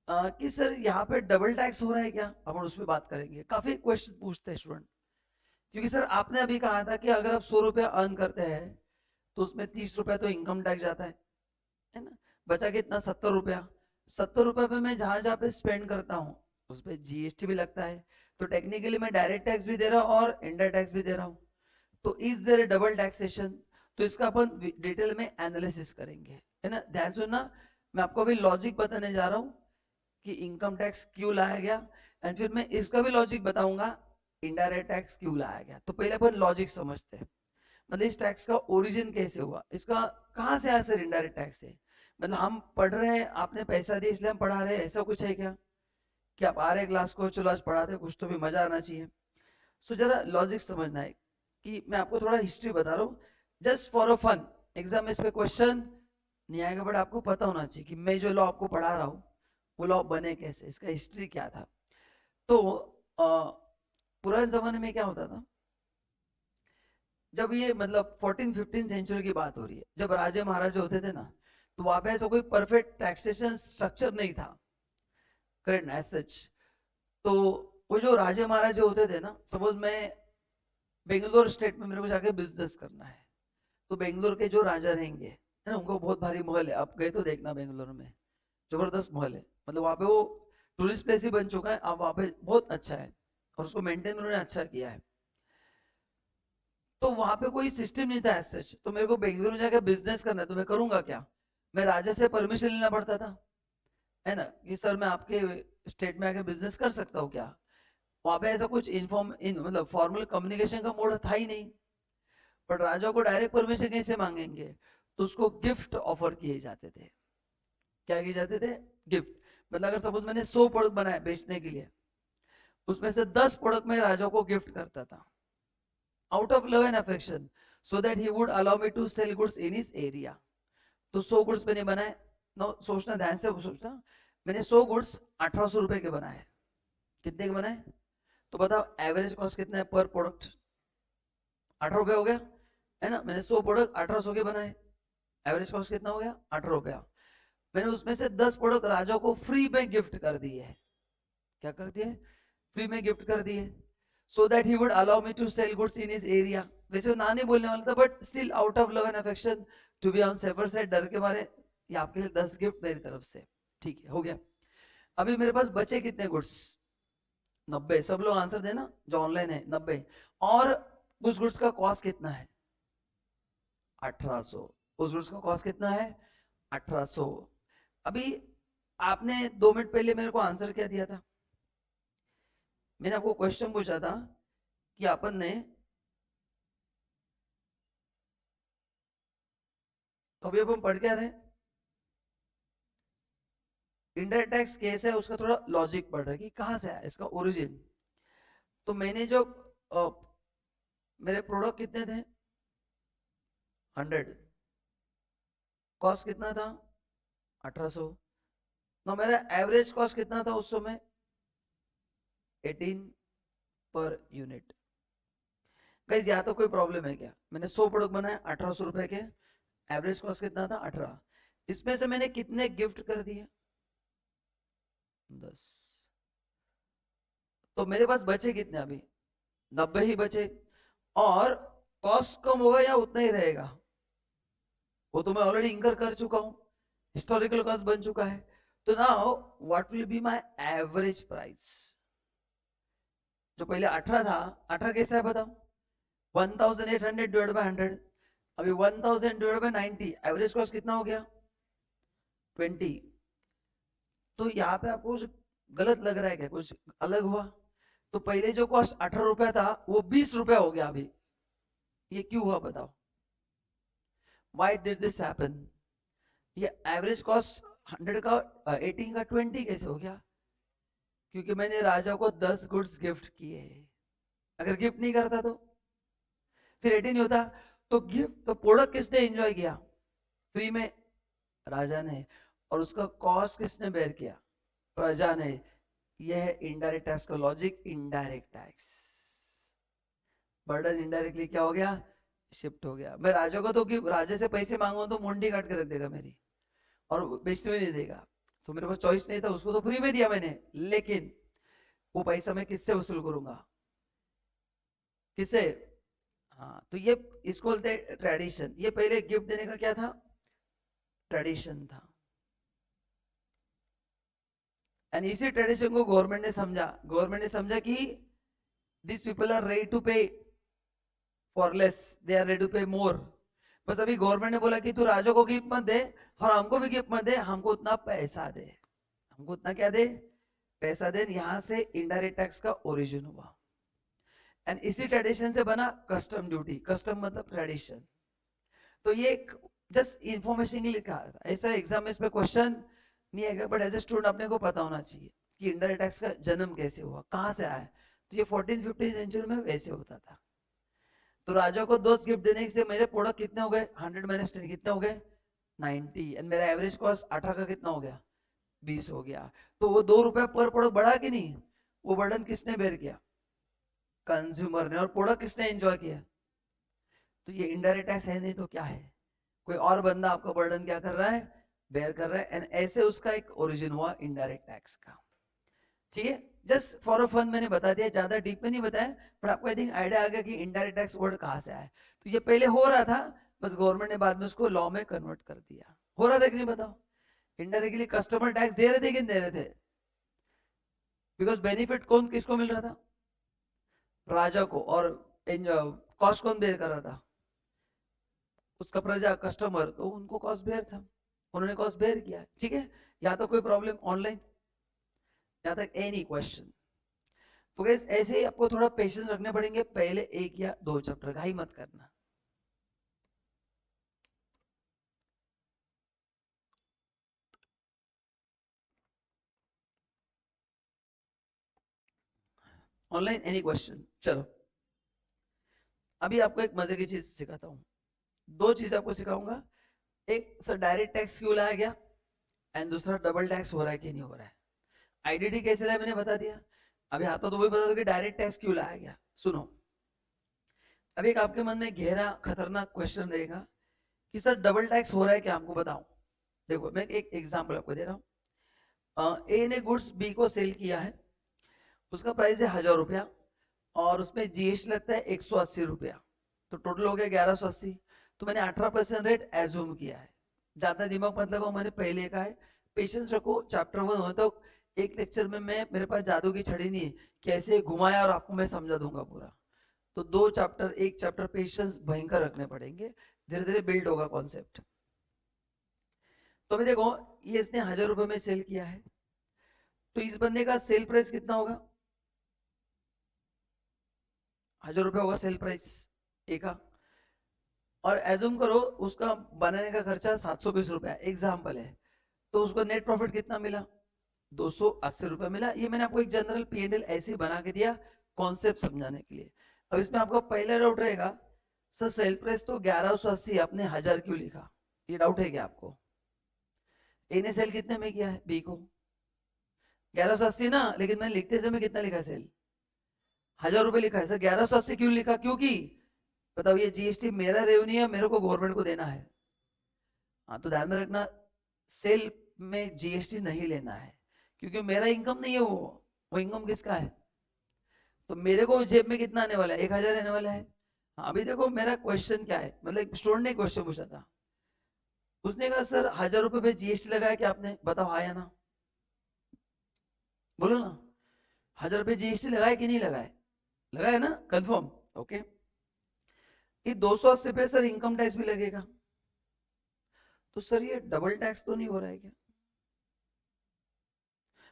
[SPEAKER 1] कि सर यहाँ पे डबल टैक्स हो रहा है क्या। अपन उस पर बात करेंगे। काफी क्वेश्चन पूछते हैं स्टूडेंट, क्योंकि सर आपने अभी कहा था कि अगर आप 100 रुपया अर्न करते हैं तो उसमें 30 रुपया तो इनकम टैक्स जाता है ना। बचा कितना? 70 रुपया। 70 रुपये पे मैं जहां जहां पे स्पेंड करता हूँ उस पर जीएसटी भी लगता है। तो टेक्निकली मैं डायरेक्ट टैक्स भी दे रहा हूँ और इनडायरेक्ट टैक्स भी दे रहा हूँ। तो इज देयर डबल टैक्सेशन? तो इसका अपन डिटेल में एनालिसिस करेंगे, है ना। ध्यान सुनना, मैं आपको अभी लॉजिक बताने जा रहा हूँ कि इनकम टैक्स क्यों लाया गया, एंड फिर मैं इसका भी लॉजिक बताऊंगा इनडायरेक्ट टैक्स क्यों लाया गया। तो पहले अपन लॉजिक समझते हैं, मतलब इस टैक्स का ओरिजिन कैसे हुआ, इसका कहाँ से आया सर इनडायरेक्ट टैक्स है। मतलब हम पढ़ रहे हैं, आपने पैसा दिया इसलिए हम पढ़ा रहे हैं, ऐसा कुछ है क्या कि आप आ रहे क्लास को, चलो आज पढ़ाते, कुछ तो भी मजा आना चाहिए। सो जरा लॉजिक समझना है कि मैं आपको थोड़ा हिस्ट्री बता रहा हूँ just for a fun. Exam में इस पे क्वेश्चन नहीं आएगा, बट आपको पता होना चाहिए कि मैं जो लॉ आपको पढ़ा रहा हूँ वो लॉ बने कैसे, इसका हिस्ट्री क्या था। तो पुराने जमाने में क्या होता था, जब ये मतलब 14-15 सेंचुरी की बात हो रही है, जब राजे महाराजे होते थे ना, तो वहां पे ऐसा कोई परफेक्ट टैक्सेशन स्ट्रक्चर नहीं था, करेक्ट एज सच। तो वो जो राजे महाराजे होते थे ना, सपोज मैं बेंगलोर स्टेट में मेरे को जाके बिजनेस करना है, तो बेंगलोर के जो राजा रहेंगे, है ना, उनको बहुत भारी महल है। आप गए तो देखना बेंगलोर में, जबरदस्त महल है। मतलब वहाँ पे वो टूरिस्ट प्लेस ही बन चुका है, अब वहाँ पे बहुत अच्छा है और उसको मेंटेन उन्होंने अच्छा किया है। तो वहां पे कोई सिस्टम नहीं था ऐसा। तो मेरे को बेंगलुरु में जाकर बिजनेस करना है, तो मैं करूंगा क्या? मैं राजा से परमिशन लेना पड़ता था, है ना, कि सर मैं आपके स्टेट में आके बिजनेस कर सकता हूँ क्या। वहां पे ऐसा कुछ मतलब फॉर्मल कम्युनिकेशन का मोड था ही नहीं। पर राजा को डायरेक्ट परमिशन कैसे मांगेंगे? तो उसको गिफ्ट ऑफर किए जाते थे। क्या किए जाते थे? गिफ्ट। मतलब अगर सपोज मैंने 100 प्रोडक्ट बनाए बेचने के लिए, उसमें से 10 प्रोडक्ट मैं राजा को गिफ्ट करता था, out of love and affection, so that he would allow me to sell goods in his area. तो 100 गुड्स मैंने बनाए। नो, सोचना ध्यान से सोचना, मैंने 100 गुड्स 1800 रुपए के बनाए। कितने के बनाए? तो बताओ एवरेज कॉस्ट कितना है पर प्रोडक्ट? 18 रुपए हो गया, है ना। मैंने 100 प्रोडक्ट 1800 के बनाए, एवरेज कॉस्ट कितना हो गया? 18 रुपया। मैंने उसमें से 10 प्रोडक्ट राजा को फ्री में गिफ्ट कर दिए। क्या कर दिए? फ्री में गिफ्ट कर दिए, so that he would allow me to sell goods in his area. वैसे वो ना नहीं बोलने वाला था, but still out of love and affection, to be on safer side, डर के मारे ये आपके लिए 10 गिफ्ट मेरी तरफ से। ठीक है, हो गया। अभी मेरे पास बचे कितने गुड्स? 90। सब लोग आंसर देना जो ऑनलाइन है, 90। और उस गुड्स का कॉस्ट कितना है? 1800। उस गुड्स का कॉस्ट कितना है? 1800। अभी आपने 2 मिनट पहले मेरे को आंसर क्या दिया था? मैंने आपको क्वेश्चन पूछा था कि अपन ने, तो अभी अपन पढ़ क्या रहे? इनडायरेक्ट टैक्स केस है, उसका थोड़ा लॉजिक पढ़ रहे कि कहां से आया, इसका ओरिजिन। तो मैंने जो मेरे प्रोडक्ट कितने थे? 100। कॉस्ट कितना था? 1800। तो मेरा एवरेज कॉस्ट कितना था उस समय? 18 पर यूनिट। गाइस यहाँ तो कोई प्रॉब्लम है क्या? मैंने 100 प्रोडक्ट बनाए 1800 रुपए के, एवरेज कॉस्ट कितना था? 18। इसमें से मैंने कितने गिफ्ट कर दिए? 10। तो मेरे पास बचे कितने अभी? 90 ही बचे। और कॉस्ट कम होगा या उतना ही रहेगा? वो तो मैं ऑलरेडी इंकर कर चुका हूं, हिस्टोरिकल कॉस्ट बन चुका है। तो now what will be my average price? जो पहले 18 था, 18 कैसे है बताओ? 1800 डिवाइड बाय 100। अभी 1000 डिवाइड बाय 90, एवरेज कॉस्ट कितना हो गया? 20। तो यहाँ पे आपको कुछ गलत लग रहा है क्या? कुछ अलग हुआ? तो पहले जो कॉस्ट 18 रुपया था वो 20 रुपया हो गया अभी। ये क्यों हुआ बताओ? Why did this happen? ये एवरेज कॉस्ट 100 का 18 का 20 कैसे हो गया? क्योंकि मैंने राजा को 10 गुड्स गिफ्ट किए। अगर गिफ्ट नहीं करता तो फिर 18 नहीं होता। तो गिफ्ट, तो प्रोडक्ट किसने एंजॉय किया? फ्री में राजा ने। और उसका कॉस्ट किसने बेयर किया? प्रजा ने। यह है इनडायरेक्ट टैक्स का logic. Indirect tax burden indirectly क्या हो गया? शिफ्ट हो गया। मैं राजा को तो कि राजा से पैसे मांगू तो मुंडी काट के रख देगा मेरी, और बेचने में नहीं देगा। तो मेरे पास चॉइस नहीं था, उसको तो फ्री में दिया मैंने, लेकिन वो पैसा मैं किससे वसूल करूंगा, किससे? हाँ, तो ये इसको बोलते हैं ट्रेडिशन। ये पहले गिफ्ट देने का क्या था, ट्रेडिशन था। एंड इसी ट्रेडिशन को गवर्नमेंट ने समझा कि this people are ready to pay for less, they are ready to pay more. बस अभी गवर्नमेंट ने बोला कि तू राजा को गिफ्ट मत दे और हमको भी गिफ्ट मत दे, हमको उतना पैसा दे। हमको उतना क्या दे, पैसा दे। यहां से इनडायरेक्ट टैक्स का ओरिजिन हुआ। एंड इसी ट्रेडिशन से बना कस्टम ड्यूटी। कस्टम मतलब ट्रेडिशन। तो ये जस्ट इंफॉर्मेशन के लिए लिखा था, ऐसा एग्जाम में इस पे क्वेश्चन नहीं आएगा, बट एज ए स्टूडेंट अपने को पता होना चाहिए कि इनडायरेक्ट टैक्स का जन्म कैसे हुआ, कहां से आया। तो ये 14th-15th सेंचुरी में वैसे होता था। तो राजा को 2 गिफ्ट देने से मेरे प्रोडक्ट कितने हो गए, 100 माइनस 10 कितने हो गए, 90। एंड मेरा एवरेज कॉस्ट 18 का कितना हो गया, 20 हो गया। तो वो 2 रुपए पर प्रोडक्ट बढ़ा कि नहीं, वो बर्डन किसने बेयर किया, कंज्यूमर ने। और प्रोडक्ट किसने एंजॉय किया। तो ये इनडायरेक्ट टैक्स है नहीं तो क्या है, कोई और बंदा आपका बर्डन क्या कर रहा है, बेयर कर रहा है। एंड ऐसे उसका एक ओरिजिन हुआ इनडायरेक्ट टैक्स का। ठीक है, जस्ट फॉर अ फन मैंने बता दिया, ज्यादा डीप में नहीं बताया, पर आपको आई थिंक आइडिया आ गया कि इनडायरेक्ट टैक्स वर्ड कहां से आया। तो ये पहले हो रहा था, बस गवर्नमेंट ने बाद में उसको लॉ में कन्वर्ट कर दिया। हो रहा था कि नहीं बताओ, इनडायरेक्टली कस्टमर टैक्स दे रहे थे कि नहीं दे रहे थे, बिकॉज बेनिफिट कौन किसको मिल रहा था, राजा को। और कॉस्ट कौन बेयर कर रहा था, उसका प्रजा कस्टमर, तो उनको कॉस्ट बेयर था, उन्होंने कॉस्ट बेयर किया। ठीक है, या तो कोई प्रॉब्लम ऑनलाइन, या तक एनी क्वेश्चन। तो गाइस ऐसे ही आपको थोड़ा पेशेंस रखने पड़ेंगे, पहले 1 या 2 चैप्टर का ही मत करना। Online any question. चलो अभी आपको एक मजे की चीज सिखाता हूँ, 2 चीज आपको सिखाऊंगा। एक सर डायरेक्ट टैक्स क्यों लाया गया, एंड दूसरा डबल टैक्स हो रहा है कि नहीं हो रहा है। आईडीटी कैसे लाया मैंने बता दिया, अभी आता तो वही बता दो कि डायरेक्ट टैक्स क्यों लाया गया। सुनो, अभी एक आपके मन में गहरा खतरनाक क्वेश्चन रहेगा कि सर डबल टैक्स हो रहा है क्या, हमको बताओ। देखो मैं एक एग्जांपल आपको दे रहा हूँ। ए ने गुड्स बी को सेल किया है, उसका प्राइस है 1000 रुपया, और उसमें जीएसटी लगता है 180 रुपया, तो टोटल हो गया 1180। तो मैंने 18% रेट एज्यूम किया है। ज्यादा दिमाग मत लगाओ, मैंने पहले कहा है पेशेंस रखो, चैप्टर 1 होने तक। एक लेक्चर में मैं, मेरे पास जादू की छड़ी नहीं है कैसे घुमाया और आपको मैं समझा दूंगा पूरा। तो 2 चैप्टर, एक चैप्टर पेशेंस भयंकर रखने पड़ेंगे, धीरे धीरे बिल्ड होगा कॉन्सेप्ट। तो अभी देखो, ये इसने 1000 रुपए में सेल किया है, तो इस बंदे का सेल प्राइस कितना होगा, 1000 रुपए होगा सेल प्राइस ए का। और एज्यूम करो उसका बनाने का खर्चा 720 रुपया, एग्जाम्पल है। तो उसको नेट प्रॉफिट कितना मिला, 280 रुपया मिला। ये मैंने आपको एक जनरल P&L ऐसे बना के दिया कॉन्सेप्ट समझाने के लिए। अब इसमें आपका पहला डाउट रहेगा, सर सेल प्राइस तो 1180, आपने 1000 क्यों लिखा, ये डाउट है क्या आपको। ए ने सेल कितने में किया है बी को, 1180 ना, लेकिन मैंने लिखते समय कितना लिखा सेल, 1000 रुपये लिखा है। सर 1180 क्यों लिखा, क्योंकि बताओ ये जीएसटी मेरा रेवेन्यू है, मेरे को गवर्नमेंट को देना है। हाँ, तो ध्यान में रखना सेल में जीएसटी नहीं लेना है, क्योंकि मेरा इनकम नहीं है वो इनकम किसका है। तो मेरे को जेब में कितना आने वाला है, 1000 आने वाला है। हाँ, अभी देखो मेरा क्वेश्चन क्या है, मतलब स्टूडेंट ने क्वेश्चन पूछा था, उसने कहा सर 1000 रुपए पे जीएसटी लगाया क्या आपने, बताओ हाँ या ना, बोलो ना। 1000 रुपए जीएसटी लगाए कि नहीं लगाए, लगाया ना, कंफर्म, ओके। ये 280 पे सर इनकम टैक्स भी लगेगा, तो सर ये डबल टैक्स तो नहीं हो रहा है क्या।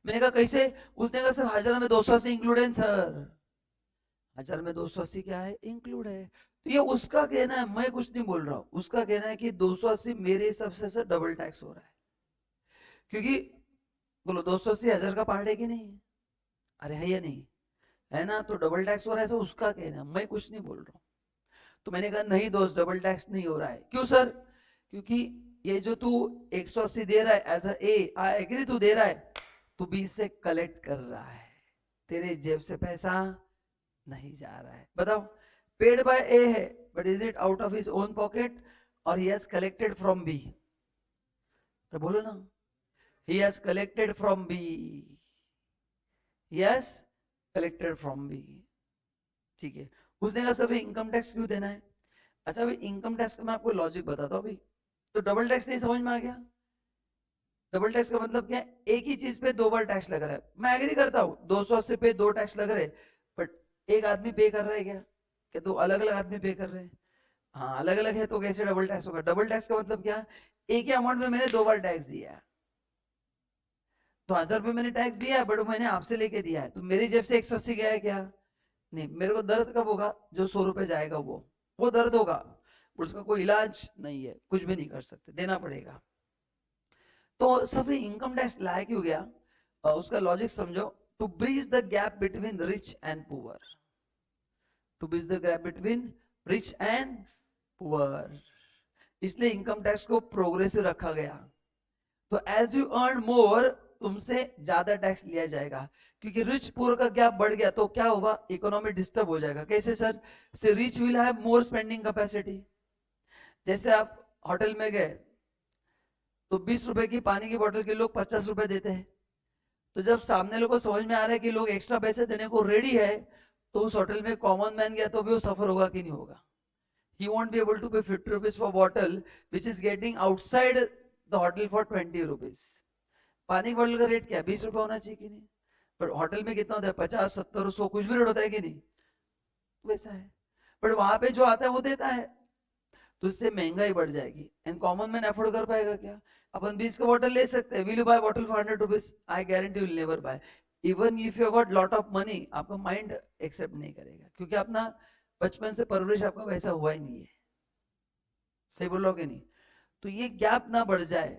[SPEAKER 1] मैंने कहा कैसे, उसने कहा सर 1000 में 280 इंक्लूड है सर, 1000 में 280 क्या है, इंक्लूड है। तो ये उसका कहना है, मैं कुछ नहीं बोल रहा हूं, उसका कहना है कि 280 मेरे हिसाब से सर डबल टैक्स हो रहा है, क्योंकि बोलो 280 1000 का पार्ट है कि नहीं, अरे है या नहीं, है ना, तो डबल टैक्स हो रहा है, ऐसा उसका कहना है, मैं कुछ नहीं बोल रहा हूँ। तो मैंने कहा नहीं दोस्त, डबल टैक्स नहीं हो रहा है। क्यों सर, क्योंकि ये जो तू 180 दे रहा है एज ए, आई एग्री, तू दे रहा है, तू बी से कलेक्ट कर रहा है, तेरे जेब से पैसा नहीं जा रहा है। बताओ पेड बाय ए है, but is it out of his own pocket और he has collected from B? तो बोलो ना, he has collected from B, he has collected from B। ठीक है, उसने कहा सर इनकम टैक्स क्यों देना है? अच्छा भाई, इनकम टैक्स का मैं आपको लॉजिक बताता हूँ अभी। तो डबल टैक्स नहीं समझ में आ गया? डबल टैक्स का मतलब क्या है? एक ही चीज पे दो बार टैक्स लग रहा है। मैं एग्री करता हूँ 280 पे दो टैक्स लग रहे, बट एक आदमी पे कर रहा है क्या? क्या दो अलग अलग आदमी पे कर रहे हैं? हाँ अलग अलग है, तो कैसे डबल टैक्स होगा? डबल टैक्स का मतलब क्या? एक ही अमाउंट में मैंने दो बार टैक्स दिया है। तो 1000 रुपये मैंने टैक्स दिया है, बट मैंने आपसे लेके दिया है, तो मेरी जेब से 180 गया है क्या? नहीं। मेरे को दर्द कब होगा? जो 100 रुपए जाएगा वो दर्द होगा, उसका कोई इलाज नहीं है, कुछ भी नहीं कर सकते, देना पड़ेगा। तो सब इनकम टैक्स लाया क्यों गया? उसका लॉजिक समझो। To bridge the gap between rich and poor, to bridge the gap between rich and poor, इसलिए इनकम टैक्स को प्रोग्रेसिव रखा गया। तो एज यू अर्न मोर, तुमसे ज्यादा टैक्स लिया जाएगा, क्योंकि रिच पुअर का गैप बढ़ गया तो क्या होगा? इकोनॉमी डिस्टर्ब हो जाएगा। कैसे सर? से rich will have more spending capacity. जैसे आप होटल में गए तो 20 रुपए की पानी की बोतल के लोग 50 रुपए देते हैं, तो जब सामने लोगों को समझ में आ रहा है कि लोग एक्स्ट्रा पैसे देने को रेडी है, तो उस होटल में कॉमन मैन गया तो भी वो सफर होगा कि नहीं होगा? he won't be able to pay 50 rupees for bottle which is getting outside the hotel for 20 rupees। पानी की बोतल का रेट क्या है? 20 रुपए होना चाहिए कि नहीं? पर होटल में कितना होता है? 50, 70, 100, कुछ भी रेट होता है कि नहीं? वैसा है। पर वहां पे जो आता है वो देता है, तो इससे महंगाई बढ़ जाएगी, एंड कॉमन मैन अफोर्ड कर पाएगा क्या? अपन 20 का बॉटल ले सकते हैं, will you buy bottle for 100 rupees? I guarantee will never buy. Even if you got lot of money, आपका माइंड एक्सेप्ट नहीं करेगा, क्योंकि अपना बचपन से परवरिश आपका वैसा हुआ ही नहीं है। सही बोलोगे नहीं? तो ये गैप ना बढ़ जाए,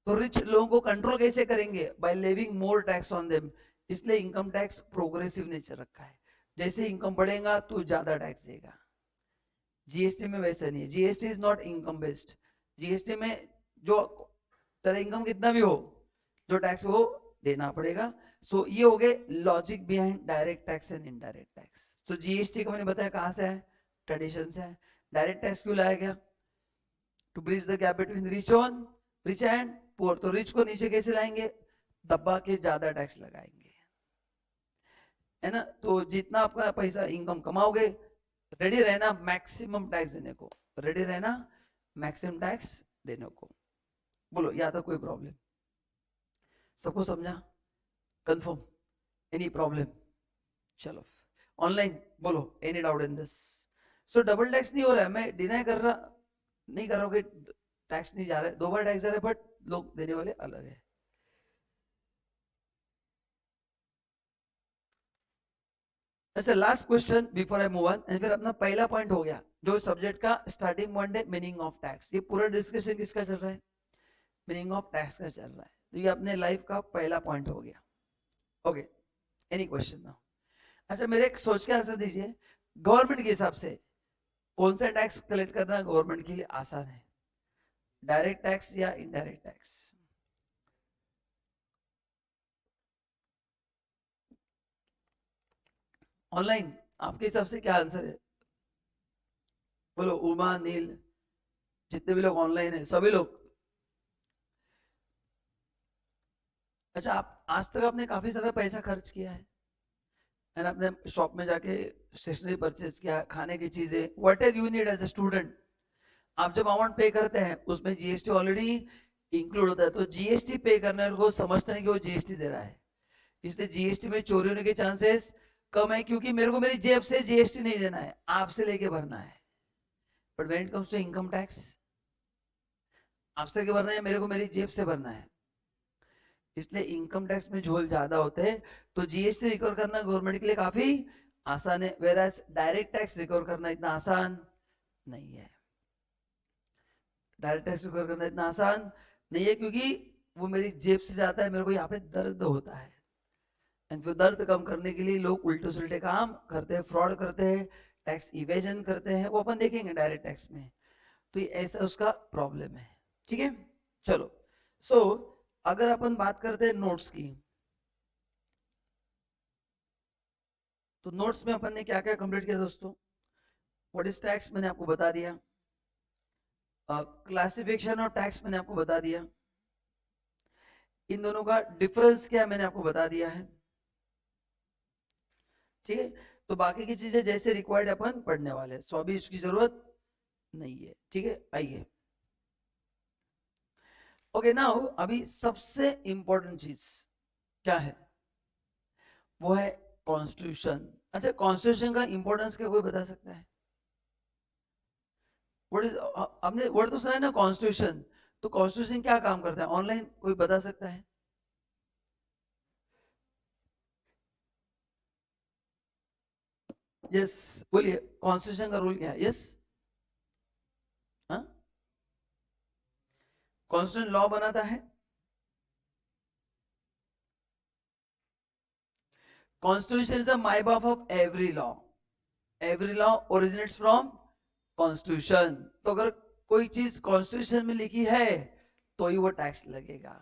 [SPEAKER 1] तो रिच लोगों को कंट्रोल कैसे करेंगे? By levying more tax on them. इसलिए इनकम टैक्स प्रोग्रेसिव नेचर रखा है, जैसे इनकम बढ़ेगा तो ज्यादा टैक्स देगा। जीएसटी में वैसे नहीं है, GST is not income based. GST में जो तेरा इनकम कितना भी हो, जो टैक्स वो देना पड़ेगा। सो ये हो गए logic behind direct tax and indirect tax. तो जीएसटी का मैंने बताया कहां से है? ट्रेडिशन से है। डायरेक्ट टैक्स क्यों लाया गया? To bridge the gap between rich and poor. तो रिच को नीचे कैसे लाएंगे? दबा के ज्यादा टैक्स लगाएंगे, है ना? तो जितना आपका पैसा इनकम कमाओगे, रेडी रहना मैक्सिमम टैक्स देने को, रेडी रहना मैक्सिमम टैक्स देने को। बोलो, या तो कोई प्रॉब्लम? सबको समझा? कंफर्म? Any problem? चलो ऑनलाइन बोलो, any doubt in this? So double tax नहीं हो रहा है, मैं डिनाई कर रहा नहीं कर रहा हूँ कि टैक्स नहीं जा रहा है, दो बार टैक्स जा रहा है, बट लोग देने वाले अलग है। अच्छा, last question before I move on, and फिर अपना पहला पॉइंट हो गया जो सब्जेक्ट का स्टार्टिंग पॉइंट है, मीनिंग ऑफ टैक्स। ये पूरा डिस्कशन किसका चल रहा है? मीनिंग ऑफ टैक्स का चल रहा है। तो ये अपने लाइफ का पहला पॉइंट हो गया। Okay, any question now? अच्छा, मेरे एक सोच के आंसर दीजिए। गवर्नमेंट के हिसाब से कौन सा टैक्स कलेक्ट करना गवर्नमेंट के लिए आसान है? डायरेक्ट टैक्स या इनडायरेक्ट टैक्स? ऑनलाइन आपके हिसाब से क्या आंसर है? बोलो, उमा, नील, जितने भी लोग ऑनलाइन है, सभी लोग। अच्छा, आप आज तक आपने काफी सारा पैसा खर्च किया है ना? आपने शॉप में जाके स्टेशनरी परचेज किया, खाने की चीजें, what ever you need as a student. आप जब अमाउंट पे करते हैं उसमें जीएसटी ऑलरेडी इंक्लूड होता है, तो जीएसटी पे करने को समझते नहीं कि वो जीएसटी दे रहा है, इसलिए जीएसटी में चोरी होने के चांसेस कम है, क्योंकि मेरे को मेरी जेब से जीएसटी नहीं देना है, आपसे लेके भरना है। But when it comes to income tax, आपसे के भरना है, मेरे को मेरी जेब से भरना है, इसलिए इनकम टैक्स में झोल ज्यादा होते हैं। तो जीएसटी रिकवर करना गवर्नमेंट के लिए काफी आसान है, वेराज डायरेक्ट टैक्स रिकवर करना इतना आसान नहीं है। डायरेक्ट टैक्स रिकवर करना इतना आसान नहीं है, क्योंकि वो मेरी जेब से जाता है, मेरे को यहाँ पे दर्द होता है, एंड फिर दर्द कम करने के लिए लोग उल्टे सुलटे काम करते हैं, फ्रॉड करते हैं, टैक्स इवेजन करते हैं, वो अपन देखेंगे डायरेक्ट टैक्स में। तो ये ऐसा उसका प्रॉब्लम है। ठीक है, चलो। सो अगर अपन बात करते हैं नोट्स की, तो नोट्स में अपन ने क्या क्या कंप्लीट किया दोस्तों? व्हाट इज टैक्स मैंने आपको बता दिया, क्लासिफिकेशन और टैक्स मैंने आपको बता दिया, इन दोनों का डिफरेंस क्या है मैंने आपको बता दिया है, ठीक है। तो बाकी की चीजें जैसे रिक्वायर्ड अपन पढ़ने वाले हैं, सो अभी इसकी जरूरत नहीं है, ठीक है। आइए, ओके नाउ अभी सबसे इंपॉर्टेंट चीज क्या है, वो है कॉन्स्टिट्यूशन। अच्छा, कॉन्स्टिट्यूशन का इंपॉर्टेंस क्या कोई बता सकता है? व्हाट इज, आपने वर्ड तो सुना है ना कॉन्स्टिट्यूशन, तो कॉन्स्टिट्यूशन क्या काम करता है, ऑनलाइन कोई बता सकता है? यस, बोलिए, कॉन्स्टिट्यूशन का रूल क्या है? यस, हाँ, कॉन्स्टिट्यूशन लॉ बनाता है। कॉन्स्टिट्यूशन इज द माई बाप of every law, every law originates from constitution. तो अगर कोई चीज कॉन्स्टिट्यूशन में लिखी है तो ही वो टैक्स लगेगा।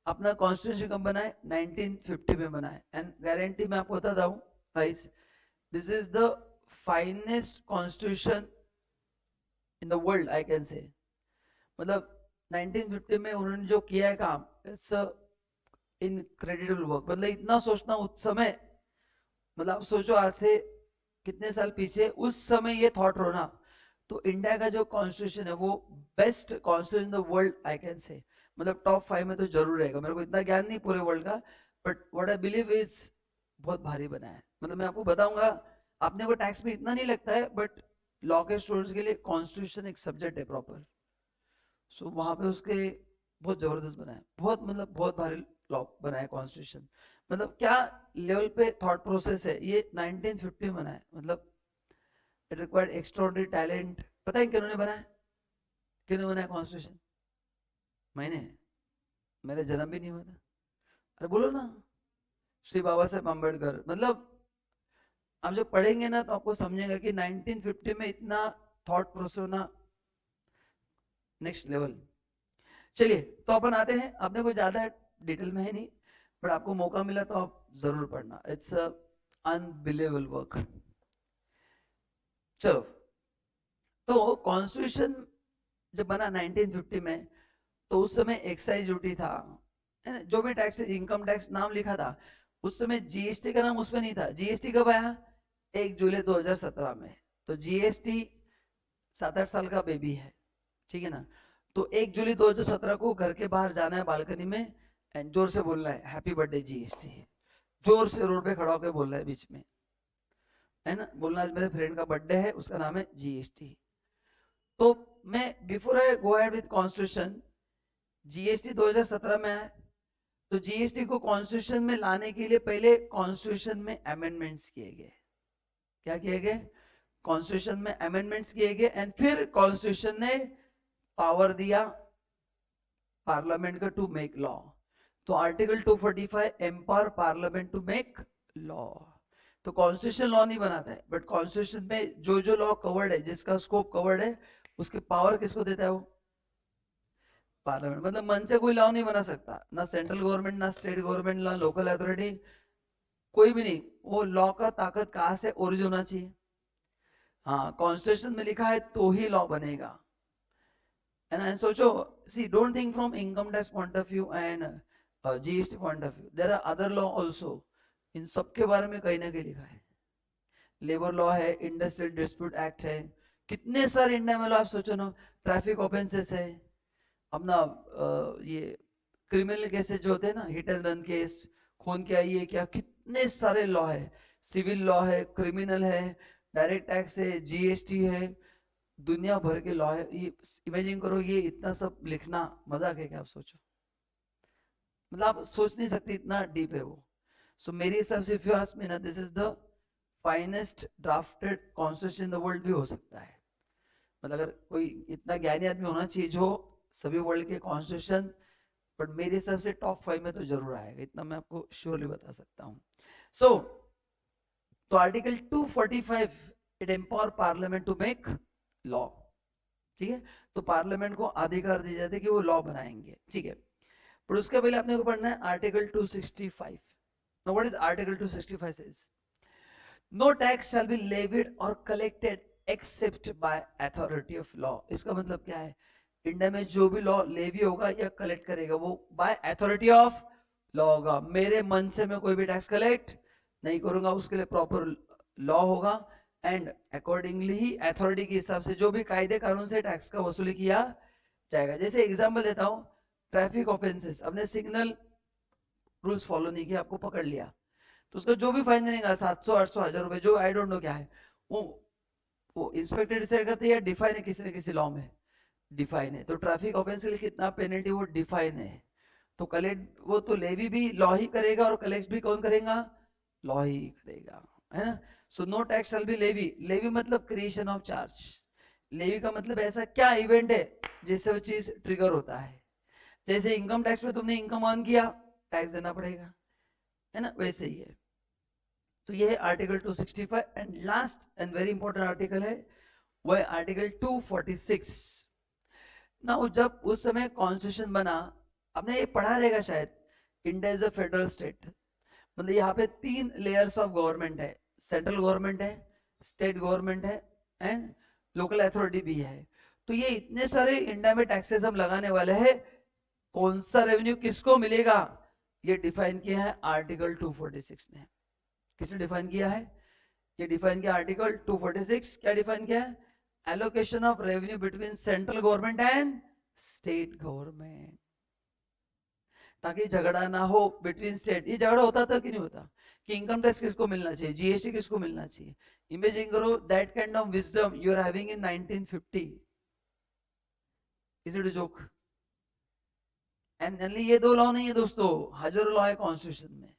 [SPEAKER 1] अपना कॉन्स्टिट्यूशन कब बना है? 1950 में बना है, एंड गारंटी मैं आपको बताता हूँ guys, this is the finest constitution in the world I can say. मतलब 1950 में उन्होंने जो किया है काम, इट्स इनक्रेडिबल वर्क। मतलब इतना सोचना उस समय, मतलब आप सोचो आज से कितने साल पीछे, उस समय ये थॉट होना, तो इंडिया का जो कॉन्स्टिट्यूशन है वो best constitution in the world I can say. मतलब टॉप 5 में तो जरूर रहेगा, मेरे को इतना ज्ञान नहीं पूरे वर्ल्ड का, but what I believe is बहुत भारी बना है। मतलब मैं आपको बताऊंगा, आपने को टैक्स में इतना नहीं लगता है, बट लॉ के स्टूडेंट्स के लिए कॉन्स्टिट्यूशन एक सब्जेक्ट है प्रॉपर। सो वहां पे उसके बहुत जबरदस्त बना है, बहुत मतलब बहुत भारी लॉ बना है कॉन्स्टिट्यूशन। मतलब क्या लेवल पे थॉट प्रोसेस है, ये 1950 में बना है। मतलब इट रिक्वायर्ड एक्स्ट्राऑर्डिनरी टैलेंट। पता है किन्होंने बनाया, किन्होंने बनाया कॉन्स्टिट्यूशन? मैंने, मेरा जन्म भी नहीं हुआ था। अरे बोलो ना, श्री बाबा साहेब अम्बेडकर। मतलब आप जब पढ़ेंगे ना तो आपको समझेगा कि 1950 में इतना थॉट प्रोसेस होना नेक्स्ट लेवल। चलिए, तो अपन आते हैं, आपने कोई ज्यादा डिटेल में है नहीं, पर आपको मौका मिला तो आप जरूर पढ़ना, इट्स अनबिलीवेबल वर्क। चलो, तो कॉन्स्टिट्यूशन जब बना 1950 में, तो उस समय एक्साइज ड्यूटी था, है ना, जो भी टैक्स, इनकम टैक्स नाम लिखा था, उस समय जीएसटी का नाम उसमें नहीं था। जीएसटी कब आया? 1 जुलाई 2017 में। तो जीएसटी 7-8 साल का बेबी है, ठीक है ना। तो 1 जुलाई 2017 को घर के बाहर जाना है बालकनी में, एंड जोर से बोलना है हैप्पी बर्थडे जीएसटी। जोर से रोड पे खड़ा होकर बोलना है बीच में, है ना, बोलना आज मेरे फ्रेंड का बर्थडे है, उसका नाम है जीएसटी। तो मैं before I go ahead with constitution, GST 2017 में आया। तो जीएसटी को कॉन्स्टिट्यूशन में लाने के लिए पहले कॉन्स्टिट्यूशन में अमेंडमेंट्स किए गए। क्या किए गए? कॉन्स्टिट्यूशन में अमेंडमेंट्स किए गए, एंड फिर कॉन्स्टिट्यूशन ने पावर दिया पार्लियामेंट का टू मेक लॉ। तो article 245 empower parliament to make law. तो कॉन्स्टिट्यूशन लॉ नहीं बनाता है, बट कॉन्स्टिट्यूशन में जो जो लॉ कवर्ड है, जिसका स्कोप कवर्ड है, उसके पावर किसको देता है? वो पार्लियामेंट। मतलब मन से कोई लॉ नहीं बना सकता, ना सेंट्रल गवर्नमेंट, ना स्टेट गवर्नमेंट, ना लोकल अथॉरिटी, कोई भी नहीं। वो लॉ का ताकत कहां से ओरिजिन होना चाहिए? हाँ, कॉन्स्टिट्यूशन में लिखा है तो ही लॉ बनेगा। एंड सोचो, see don't think from income tax point of view and GST point of view, there are other law also. इन सब के बारे में कहीं ना कहीं लिखा है। लेबर लॉ है, इंडस्ट्रियल डिस्प्यूट एक्ट है, कितने सारे इंडिया में लॉ आप सोचो ना। ट्रैफिक ऑफेंसेस है अपना, ये क्रिमिनल केसेस जो होते हैं ना, हिट एंड रन केस, खून क्या ये क्या, कितने सारे लॉ है। सिविल लॉ है, क्रिमिनल है, डायरेक्ट टैक्स है, जीएसटी है, दुनिया भर के लॉ है। ये इमेजिन करो, ये इतना सब लिखना मजाक है क्या? आप सोचो, मतलब आप सोच नहीं सकते, इतना डीप है वो। सो मेरे हिसाब से इफ यू आस्क मी ना, this is the finest drafted constitution in the world भी हो सकता है। मतलब अगर कोई इतना ज्ञानी आदमी होना चाहिए जो सभी वर्ल्ड के कॉन्स्टिट्यूशन, बट मेरे हिसाब से टॉप 5 में तो जरूर आएगा, इतना मैं आपको श्योरली बता सकता हूँ। सो तो article 245 it empower parliament to make law, ठीक है। तो पार्लियामेंट को अधिकार दिए जाते कि वो लॉ बनाएंगे, ठीक है। पर उसके पहले आपने को पढ़ना है article 265। Now what is article 265 says? No tax shall be levied और collected except by authority of law. इसका मतलब क्या है, इंडिया में जो भी लॉ लेवी होगा या कलेक्ट करेगा वो बाय अथॉरिटी ऑफ लॉ होगा। मेरे मन से मैं कोई भी टैक्स कलेक्ट नहीं करूंगा, उसके लिए प्रॉपर लॉ होगा एंड अकॉर्डिंगली ही अथॉरिटी के हिसाब से जो भी कायदे कानून से टैक्स का वसूली किया जाएगा। जैसे एग्जांपल देता हूं, ट्रैफिक ऑफेंसेस, अपने सिग्नल रूल्स फॉलो नहीं किया, आपको पकड़ लिया, तो उसका जो भी फाइन देगा 700 800 1000 रुपए, जो आई डोंट नो क्या है, वो इंस्पेक्टर डिसाइड करते हैं या डिफाइन है किसी न किसी लॉ में, डिफाइन है। तो ट्रैफिक ऑफेंस के लिए कितना पेनल्टी वो डिफाइन है। तो कलेक्ट वो तो लेवी भी लॉ ही करेगा और कलेक्ट भी कौन करेगा, लॉ ही करेगा, है ना। So no tax shall be levy. Levy मतलब क्रिएशन ऑफ चार्ज। लेवी का मतलब ऐसा क्या इवेंट है जिससे वो चीज ट्रिगर होता है। जैसे इनकम टैक्स में तुमने इनकम अर्न किया, टैक्स देना पड़ेगा, है ना, वैसे ही है। तो ये है article 265 and last and very important article है वो है आर्टिकल 246। ना जब उस समय कॉन्स्टिट्यूशन बना, आपने ये पढ़ा रहेगा शायद, India is a federal state, मतलब यहाँ पे 3 लेयर्स ऑफ गवर्नमेंट है, सेंट्रल गवर्नमेंट है, स्टेट गवर्नमेंट है एंड लोकल अथॉरिटी भी है। तो ये इतने सारे इंडिया में टैक्सेस हम लगाने वाले हैं, कौन सा रेवेन्यू किसको मिलेगा ये डिफाइन किया है आर्टिकल 246 ने। किसने डिफाइन किया है, ये डिफाइन किया आर्टिकल 246। क्या डिफाइन किया है, allocation of revenue between central government and state government, ताकि झगड़ा ना हो बिटवीन स्टेट। ये झगड़ा होता था कि नहीं होता, कि इनकम टैक्स किसको मिलना चाहिए, जीएसटी किसको मिलना चाहिए। इमेजिन करो that kind of wisdom you are having in 1950। Is it a joke? And ये 2 लॉ नहीं है दोस्तों, हजारों लॉ है कॉन्स्टिट्यूशन में।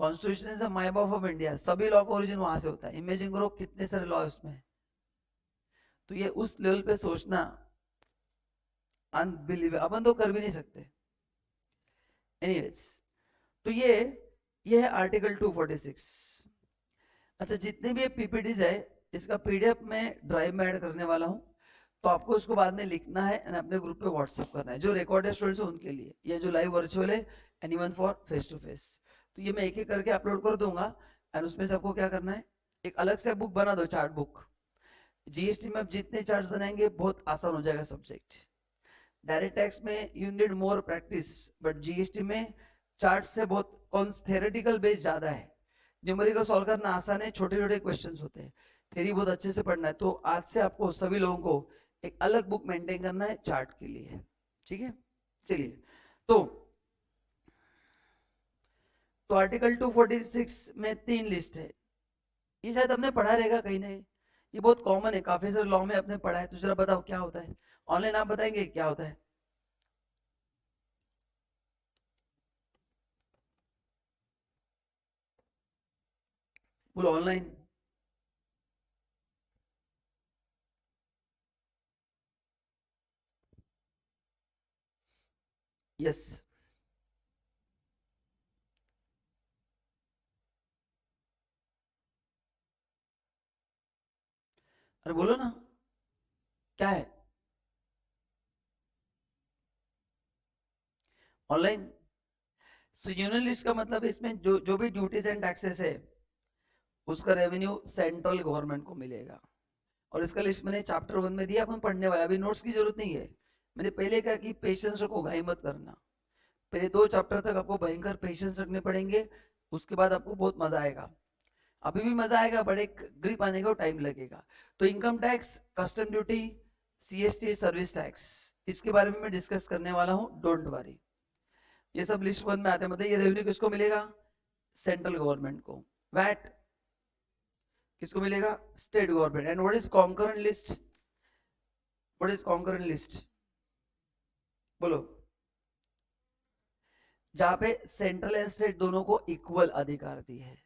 [SPEAKER 1] कॉन्स्टिट्यूशन इज द माय बाप ऑफ इंडिया, सभी लॉ का ओरिजिन वहां से होता है। इमेजिन करो कितने सारे लॉ है उसमें। तो ये उस लेवल पे सोचना अनबिलीवेबल, अपन तो कर भी नहीं सकते। एनीवेज, तो ये है आर्टिकल 246। अच्छा, जितने भी पीपीटीज है इसका पीडीएफ में ड्राइव में ऐड करने वाला हूं, तो आपको उसको बाद में लिखना है और अपने ग्रुप पे व्हाट्सएप करना है। जो रिकॉर्डेड स्टूडेंट्स हैं उनके लिए, ये जो लाइव वर्चुअल है and even for face to face, तो ये मैं एक एक करके अपलोड कर दूंगा। एंड उसमें से आपको क्या करना है, एक अलग से बुक बना दो, चार्ट बुक। जीएसटी में आप जितने चार्ट्स बनाएंगे बहुत आसान हो जाएगा सब्जेक्ट। डायरेक्ट टैक्स में you need more practice, but GST में चार्ट से बहुत थेरेटिकल बेस ज्यादा है। न्यूमेरिकल सॉल्व करना आसान है, छोटे छोटे क्वेश्चंस होते हैं, थ्योरी बहुत अच्छे से पढ़ना है। तो आज से आपको सभी लोगों को एक अलग बुक मेंटेन करना है चार्ट के लिए, ठीक है। चलिए, तो आर्टिकल 246 में 3 लिस्ट है। ये शायद हमने पढ़ा रहेगा कहीं नहीं, ये बहुत कॉमन है, काफी सारे लॉ में आपने पढ़ा है। तो जरा बताओ क्या होता है, ऑनलाइन आप बताएंगे क्या होता है। बोलो ऑनलाइन। यस, अरे बोलो ना क्या है ऑनलाइन। यूनियन लिस्ट का मतलब इसमें जो जो भी ड्यूटीज एंड टैक्सेस है उसका रेवेन्यू सेंट्रल गवर्नमेंट को मिलेगा। और इसका लिस्ट मैंने चैप्टर 1 में दिया, अपन पढ़ने वाला, अभी नोट्स की जरूरत नहीं है। मैंने पहले कहा कि पेशेंस रखो, घाई मत करना। पहले 2 चैप्टर तक आपको भयंकर पेशेंस रखने पड़ेंगे, उसके बाद आपको बहुत मजा आएगा। अभी भी मजा आएगा, बट एक ग्रिप आने को टाइम लगेगा। तो income tax, custom duty, CST, service tax, इसके बारे में मैं डिस्कस करने वाला हूँ, डोंट वरी। ये सब लिस्ट 1 में आते हैं, मतलब ये रेवेन्यू किसको मिलेगा, सेंट्रल गवर्नमेंट को। वैट किसको मिलेगा, state government. And what is concurrent list, what is concurrent list, बोलो। जहां पे सेंट्रल एंड स्टेट दोनों को इक्वल अधिकार दी है,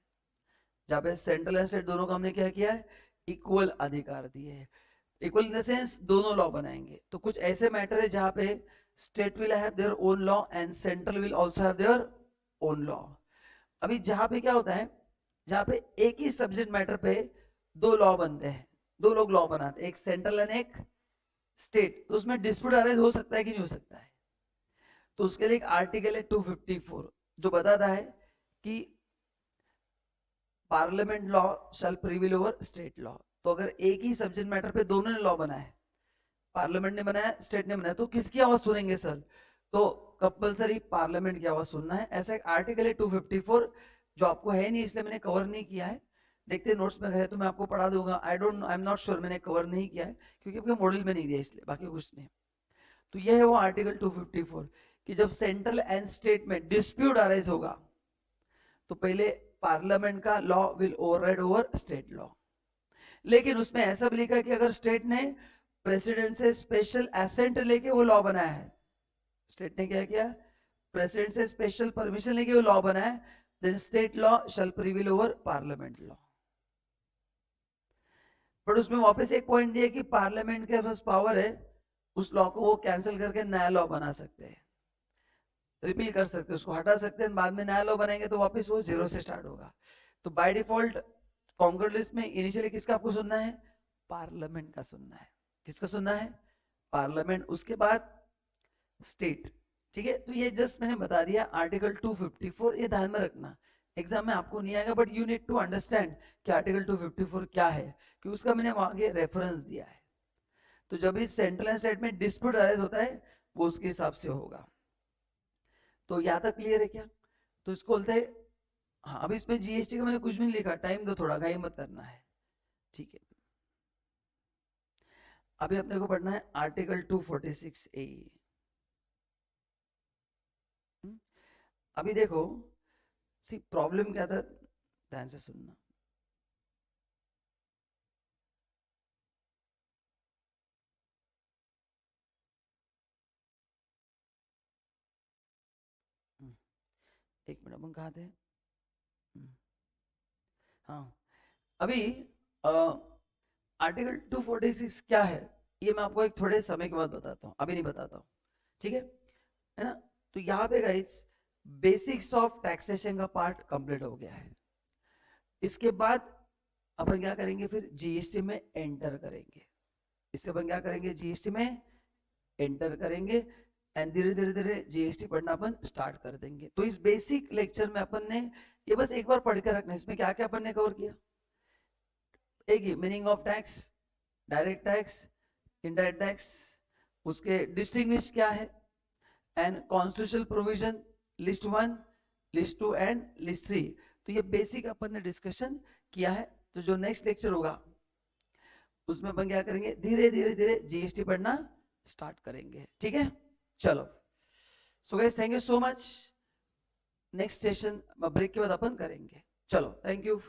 [SPEAKER 1] जहां पे सेंट्रल एंड स्टेट दोनों को हमने क्या किया है, इक्वल अधिकार दिए है। इक्वल इन द सेंस दोनों लॉ बनाएंगे। तो कुछ ऐसे मैटर है जहां पे state will have their own law and central will also have their own law. अभी जहां पे क्या होता है, जहां पे एक ही सब्जेक्ट मैटर पे 2 लॉ बनते हैं, 2 लोग लॉ बनाते हैं, एक सेंट्रल एंड एक स्टेट, तो उसमें डिस्प्यूट अराइज हो सकता है कि नहीं हो सकता है। तो उसके लिए एक आर्टिकल है 254 जो बताता है कि पार्लियामेंट लॉ शैल प्रिवेल ओवर स्टेट लॉ। तो अगर एक ही सब्जेक्ट मैटर पे दोनों ने लॉ बनाया, पार्लियामेंट ने बनाया, स्टेट ने बनाया, तो किसकी आवाज सुनेंगे सर? तो कंपलसरी पार्लियामेंट की आवाज सुनना है। ऐसा एक आर्टिकल है 254 जो आपको है नहीं, इसलिए मैंने कवर नहीं किया है। देखते नोट्स में है तो मैं आपको पढ़ा दूंगा। आई एम नॉट श्योर, मैंने कवर नहीं किया है क्योंकि आपके मॉडल में नहीं दिया, इसलिए, बाकी कुछ नहीं। तो यह है वो आर्टिकल 254 कि जब सेंट्रल एंड स्टेट में डिस्प्यूट अराइज होगा तो पहले पार्लियामेंट का law will override over state law. लेकिन उसमें ऐसा भी लिखा है कि अगर स्टेट ने प्रेसिडेंट से स्पेशल एसेंट लेके वो लॉ बनाया है, स्टेट ने क्या किया, प्रेसिडेंट से स्पेशल परमिशन लेके वो लॉ बनाया है, then state law shall prevail over parliament law. But उसमें वापस एक पॉइंट दिया कि पार्लियामेंट के पास पावर है, उस लॉ को वो कैंसिल करके नया लॉ बना सकते हैं, रिपील कर सकते हैं, उसको हटा सकते हैं, बाद में नया लॉ बनाएंगे तो वापस वो जीरो से स्टार्ट होगा। तो बाय डिफॉल्ट कॉन्कर्ड लिस्ट में इनिशियली किसका आपको सुनना है? पार्लियामेंट का सुनना है। किसका सुनना है? पार्लियामेंट, उसके बाद स्टेट। ठीक है, तो ये जस्ट मैंने बता दिया आर्टिकल 254, ये ध्यान में रखना, एग्जाम में आपको नहीं आएगा, but you need to understand कि आर्टिकल 254 क्या है, कि उसका मैंने आगे रेफरेंस दिया है। तो जब इस सेंट्रल एंड स्टेट में डिस्प्यूट अराइज होता है वो उसके हिसाब से होगा। तो यहां तक क्लियर है क्या? तो इसको बोलते हैं, हाँ, अब इसमें जीएसटी का मैंने कुछ भी नहीं लिखा, टाइम दो थोड़ा, घाई मत करना है। ठीक है, अभी अपने को पढ़ना है आर्टिकल 246A। अभी देखो, सी प्रॉब्लम क्या था, ध्यान से सुनना। एक मिनट, अपन कहाँ थे? हाँ, अभी आर्टिकल 246 क्या है ये मैं आपको एक थोड़े समय के बाद बताता हूँ, अभी नहीं बताता हूँ। ठीक है ना? तो यहाँ पे गाइस बेसिक्स ऑफ टैक्सेशन का पार्ट कंप्लीट हो गया है। इसके बाद अपन क्या करेंगे, फिर जीएसटी में एंटर करेंगे। इससे अपन क्या करेंगे, जीएसटी में एंटर करेंगे एंड धीरे धीरे धीरे जीएसटी पढ़ना अपन स्टार्ट कर देंगे। तो इस बेसिक लेक्चर में अपन ने ये बस एक बार पढ़ के रखना, इसमें क्या क्या अपन ने कवर किया। एक meaning of tax, direct tax, indirect tax, उसके डिस्टिंग्विश क्या है, and constitutional provision, list 1, list 2 and list 3। तो ये बेसिक अपन ने डिस्कशन किया है। तो जो नेक्स्ट लेक्चर होगा उसमें अपन क्या करेंगे, धीरे धीरे धीरे जीएसटी पढ़ना स्टार्ट करेंगे। ठीक है, चलो। So guys, thank you so much. Next session break के बाद अपन करेंगे। चलो, थैंक यू।